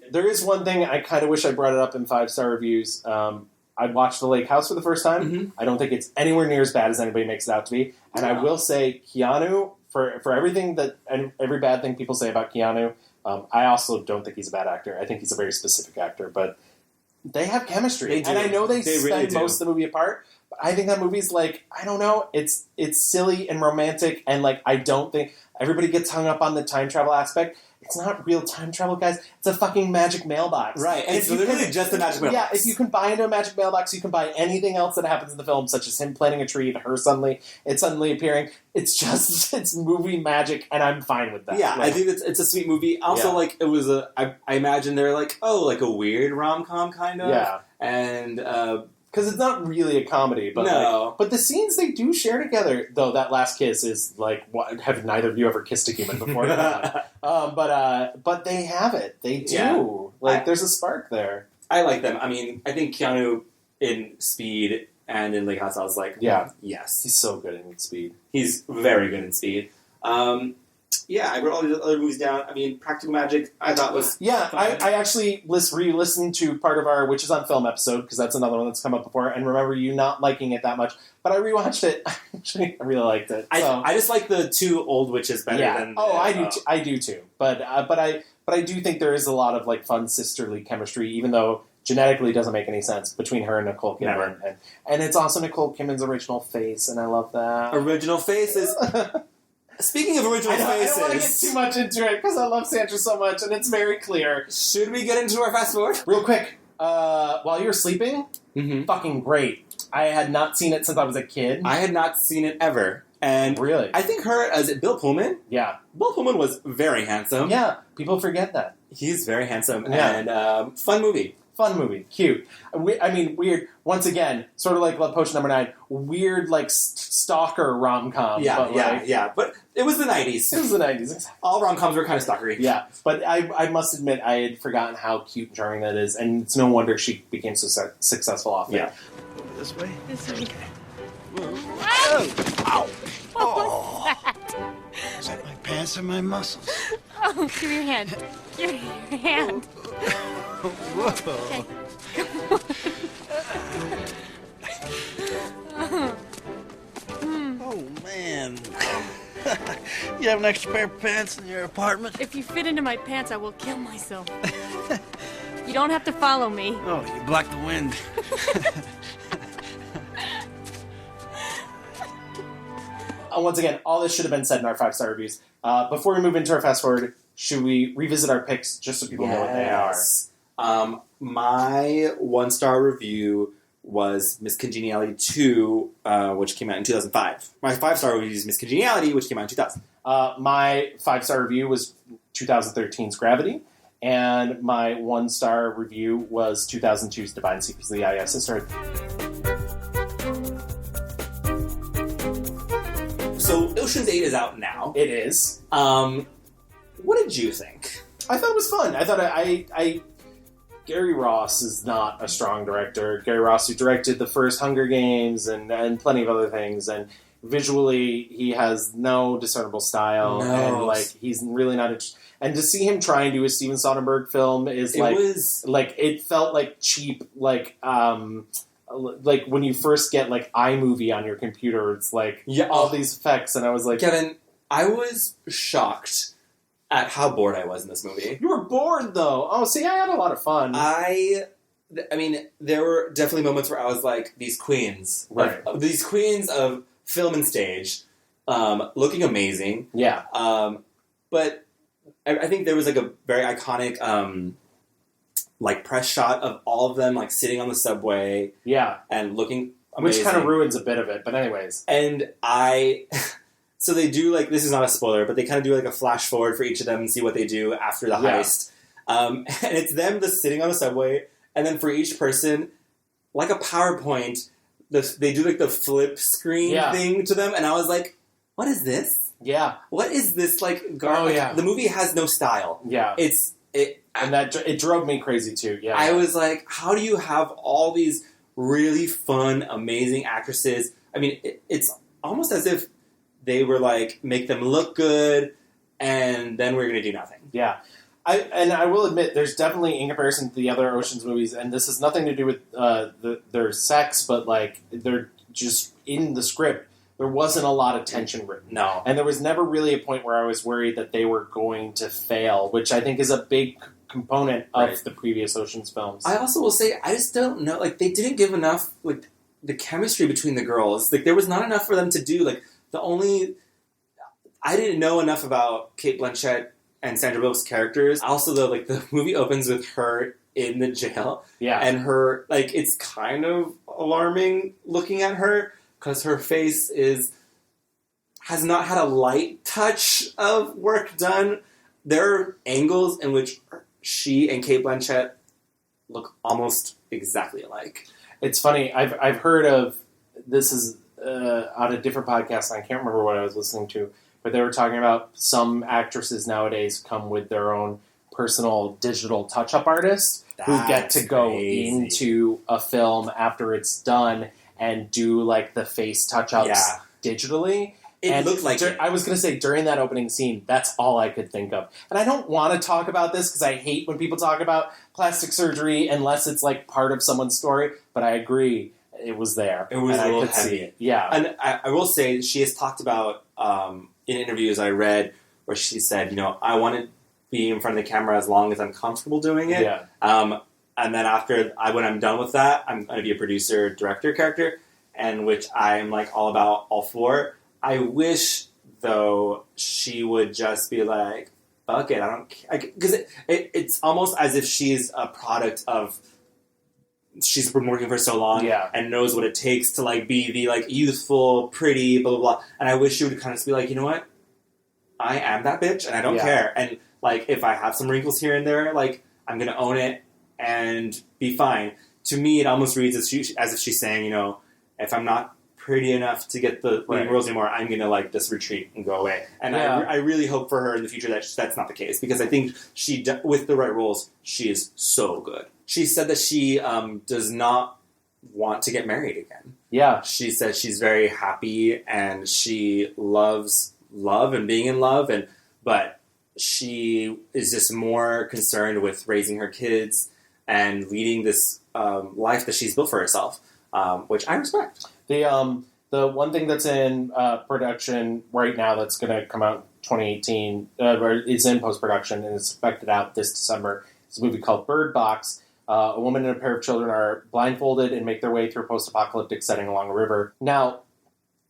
There is one thing, I kind of wish I brought it up in 5-star reviews. I watched The Lake House for the first time. Mm-hmm. I don't think it's anywhere near as bad as anybody makes it out to be. And I will say, Keanu, for everything that, and every bad thing people say about Keanu, I also don't think he's a bad actor. I think he's a very specific actor, but they have chemistry. They do. And I know they spend really most of the movie apart, but I think that movie's like, I don't know, it's silly and romantic, and like, I don't think, everybody gets hung up on the time travel aspect. It's not real time travel, guys. It's a fucking magic mailbox. Right, and it's literally just a magic mailbox. Yeah, if you can buy into a magic mailbox, you can buy anything else that happens in the film, such as him planting a tree and her suddenly appearing. It's movie magic, and I'm fine with that. Yeah, I think it's a sweet movie. Also, like, it was I imagine they're like, like a weird rom-com kind of. Yeah. And, because it's not really a comedy, but no. But the scenes they do share together, though, that last kiss is like, what, have neither of you ever kissed a human before? But they have it. They do. Yeah. There's a spark there. I like them. I mean, I think Keanu in Speed and in Lake House, I was like, yes. He's so good in Speed. He's very good in Speed. I wrote all these other movies down. I mean, Practical Magic, I thought was fun. I actually re-listened to part of our Witches on Film episode, because that's another one that's come up before, and remember you not liking it that much, but I rewatched it. Actually, I really liked it. So. I just like the 2 old witches better than I do too. But I do think there is a lot of like fun sisterly chemistry, even though genetically doesn't make any sense between her and Nicole Kidman. And it's also Nicole Kidman's original face, and I love that. Original faces. Speaking of original faces... I don't want to get too much into it, because I love Sandra so much, and it's very clear. Should we get into our fast forward? Real quick, while you were sleeping, fucking great. I had not seen it since I was a kid. I had not seen it ever. And really? I think Bill Pullman? Yeah. Bill Pullman was very handsome. Yeah, people forget that. He's very handsome. Yeah. And fun movie. Fun movie. Cute. Weird. Once again, sort of like Love Potion number 9. Weird, like, stalker rom-com. Yeah. But it was the 90s. It was the 90s. All rom-coms were kind of stalkery. Yeah. But I must admit, I had forgotten how cute and charming that is. And it's no wonder she became so successful off it. Yeah. Over this way? This way. Ow! What was that? Is that my pants or my muscles? Oh, give me your hand. Give me your hand. Whoa. Oh, man. You have an extra pair of pants in your apartment? If you fit into my pants, I will kill myself. You don't have to follow me. Oh, you block the wind. Once again, all this should have been said in our 5-star reviews. Before we move into our fast forward, should we revisit our picks just so people know what they are? My 1-star review was Miss Congeniality 2, which came out in 2005. My 5-star review is Miss Congeniality, which came out in 2000. My 5-star review was 2013's Gravity, and my 1-star review was 2002's Divine Secrets of the I.S. Sisterhood. So Ocean's 8 is out now. It is. What did you think? I thought it was fun. I thought Gary Ross is not a strong director. Gary Ross, who directed the first Hunger Games and plenty of other things, and visually he has no discernible style, and like he's really not. And to see him try and do a Steven Soderbergh film is it felt like cheap, like when you first get like iMovie on your computer, it's like all these effects, and I was like, Kevin, I was shocked at how bored I was in this movie. You were bored, though. Oh, see, I had a lot of fun. I mean, there were definitely moments where I was like, these queens. Right. These queens of film and stage, looking amazing. Yeah. But I think there was like a very iconic, like, press shot of all of them, like, sitting on the subway. Yeah. And looking amazing. Which kind of ruins a bit of it, but anyways. And so they do, like, this is not a spoiler, but they kind of do, like, a flash forward for each of them and see what they do after the heist. And it's them just sitting on the subway, and then for each person, like a PowerPoint, they do, like, the flip screen thing to them, and I was like, what is this? Yeah. What is this, like, garbage? The movie has no style. Yeah. And it drove me crazy, too. Yeah. I was like, how do you have all these really fun, amazing actresses? I mean, it's almost as if they were like, make them look good, and then we're going to do nothing. Yeah. I will admit, there's definitely, in comparison to the other Ocean's movies, and this has nothing to do with their sex, but like, they're just in the script, there wasn't a lot of tension written. No. And there was never really a point where I was worried that they were going to fail, which I think is a big component of the previous Ocean's films. I also will say, I just don't know, like, they didn't give enough, like, the chemistry between the girls. Like, there was not enough for them to do, like, I didn't know enough about Cate Blanchett and Sandra Bullock's characters. Also, though, like, the movie opens with her in the jail. Yeah. And her, like, it's kind of alarming looking at her, because her face has not had a light touch of work done. There are angles in which she and Cate Blanchett look almost exactly alike. It's funny, I've heard of, this is on a different podcast, and I can't remember what I was listening to, but they were talking about some actresses nowadays come with their own personal digital touch-up artists who get to go into a film after it's done and do like the face touch-ups digitally. It looked like it. I was going to say, during that opening scene, that's all I could think of. And I don't want to talk about this because I hate when people talk about plastic surgery unless it's like part of someone's story, but I agree. It was there. It was a little heavy. See it. Yeah. And I will say, she has talked about, in interviews I read, where she said, I want to be in front of the camera as long as I'm comfortable doing it. Yeah. And then when I'm done with that, I'm going to be a producer, director character, and which I'm like all for. I wish, though, she would just be like, fuck it, I don't care. Because it's almost as if she's a product of, she's been working for so long and knows what it takes to like be the like youthful, pretty, blah, blah, blah. And I wish she would kind of just be like, you know what? I am that bitch and I don't care. And like, if I have some wrinkles here and there, like, I'm going to own it and be fine. To me, it almost reads as if she's saying, if I'm not pretty enough to get the roles anymore, I'm going to just retreat and go away. And I really hope for her in the future that that's not the case, because I think she, with the right roles, she is so good. She said that she does not want to get married again. Yeah. She said she's very happy and she loves love and being in love, but she is just more concerned with raising her kids and leading this life that she's built for herself, which I respect. The one thing that's in production right now that's going to come out in 2018, it's in post-production and is expected out this December, is a movie called Bird Box. A woman and a pair of children are blindfolded and make their way through a post-apocalyptic setting along a river. Now,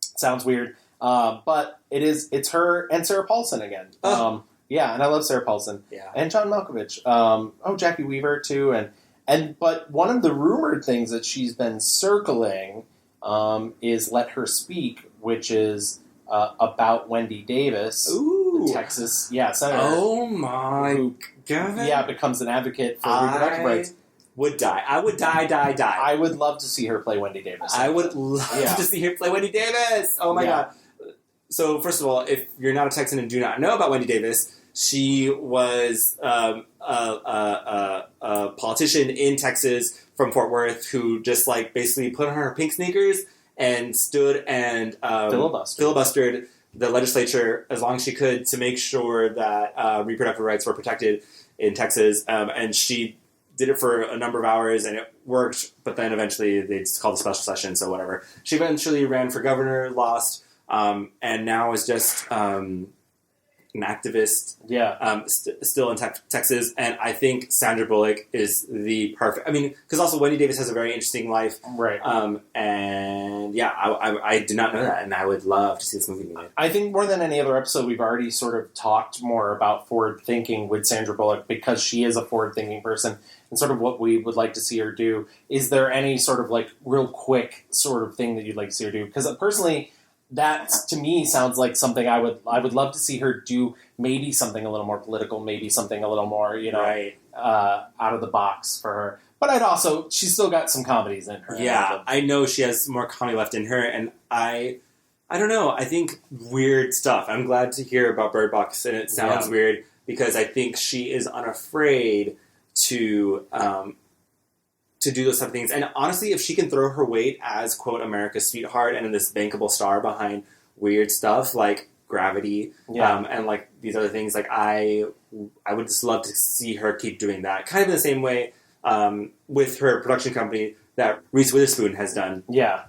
sounds weird, but it's her and Sarah Paulson again. Yeah, and I love Sarah Paulson. Yeah. And John Malkovich. Jackie Weaver, too. But one of the rumored things that she's been circling is Let Her Speak, which is about Wendy Davis, the Texas senator. Oh my God. Yeah, becomes an advocate for reproductive rights. Would die. I would die. I would love to see her play Wendy Davis. I would love to see her play Wendy Davis. Oh my God. So first of all, if you're not a Texan and do not know about Wendy Davis, she was a politician in Texas from Fort Worth who just basically put on her pink sneakers and stood and filibustered the legislature as long as she could to make sure that reproductive rights were protected in Texas. And she did it for a number of hours and it worked, but then eventually they just called a special session, so whatever. She eventually ran for governor, lost, and now is just an activist, still in Texas, and I think Sandra Bullock is the perfect. I mean, because also Wendy Davis has a very interesting life, right? I did not know that, and I would love to see this movie made. I think more than any other episode, we've already sort of talked more about forward thinking with Sandra Bullock because she is a forward thinking person, and sort of what we would like to see her do. Is there any sort of real quick sort of thing that you'd like to see her do? Because personally, that to me sounds like something I would love to see her do. Maybe something a little more political, maybe something a little more out of the box for her. But she's still got some comedies in her. Yeah, I know she has more comedy left in her, and I don't know. I think weird stuff. I'm glad to hear about Bird Box, and it sounds weird because I think she is unafraid to do those type of things. And honestly, if she can throw her weight as, quote, America's sweetheart and this bankable star behind weird stuff like Gravity and these other things, I would just love to see her keep doing that. Kind of in the same way with her production company that Reese Witherspoon has done. Yeah.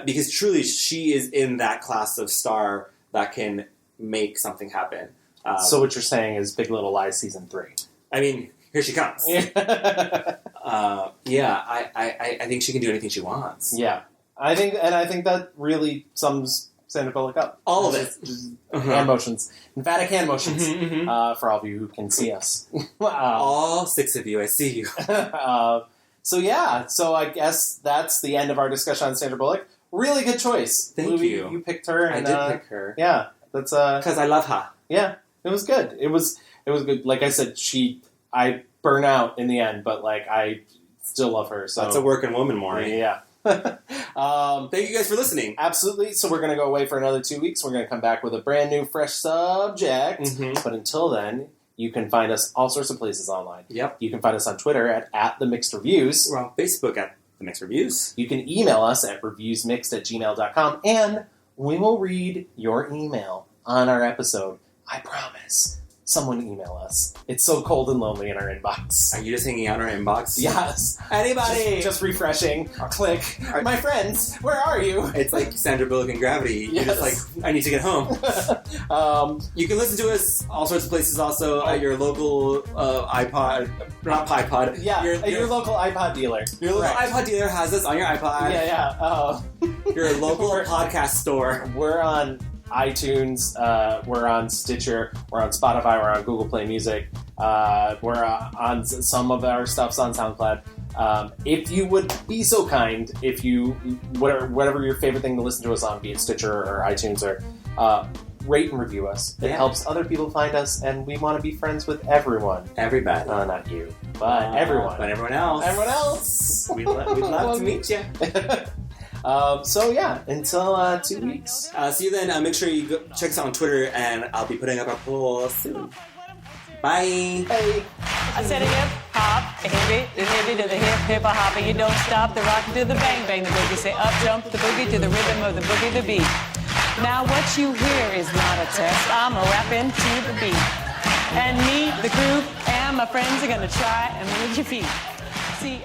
Because truly, she is in that class of star that can make something happen. So what you're saying is Big Little Lies Season 3. I mean, here she comes. I think she can do anything she wants. Yeah. I think that really sums Sandra Bullock up. All of it. Hand motions. Emphatic hand motions. For all of you who can see us. All 6 of you, I see you. So I guess that's the end of our discussion on Sandra Bullock. Really good choice. Thank you. You picked her. I did pick her. Yeah. That's because I love her. Yeah. It was good. It was good. Like I said, I burn out in the end, but I still love her. So that's a working woman, Maury. Yeah. Thank you guys for listening. Absolutely. So we're going to go away for another 2 weeks. We're going to come back with a brand new, fresh subject. But until then, you can find us all sorts of places online. Yep. You can find us on Twitter at The Mixed Reviews. We're on Facebook at The Mixed Reviews. You can email us at reviewsmixed@gmail.com, and we will read your email on our episode. I promise. Someone email us. It's so cold and lonely in our inbox. Are you just hanging out in our inbox? Yes. Anybody? Just refreshing. Click. My friends, where are you? It's like Sandra Bullock and Gravity. Yes. You're just I need to get home. You can listen to us all sorts of places also at your local iPod. Not iPod. Yeah, your local iPod dealer. Your local iPod dealer has us on your iPod. Yeah. Your local podcast store. We're on iTunes, we're on Stitcher, we're on Spotify, we're on Google Play Music, we're on some of our stuff's on SoundCloud. If you would be so kind, whatever your favorite thing to listen to us on, be it Stitcher or iTunes or rate and review us. It helps other people find us, and we want to be friends with everyone. Everybody. Not you, but everyone. But everyone else. Everyone else. We'd love to meet you. So yeah, until 2 weeks. See you then. Make sure you check us out on Twitter, and I'll be putting up a poll soon. Bye. Hey. I said a hip hop, a hippie to the hip a hop, and you don't stop the rock to the bang bang the boogie. Say up jump the boogie to the rhythm of the boogie the beat. Now what you hear is not a test. I'm a rapping to the beat, and me, the group, and my friends are gonna try and move your feet. See,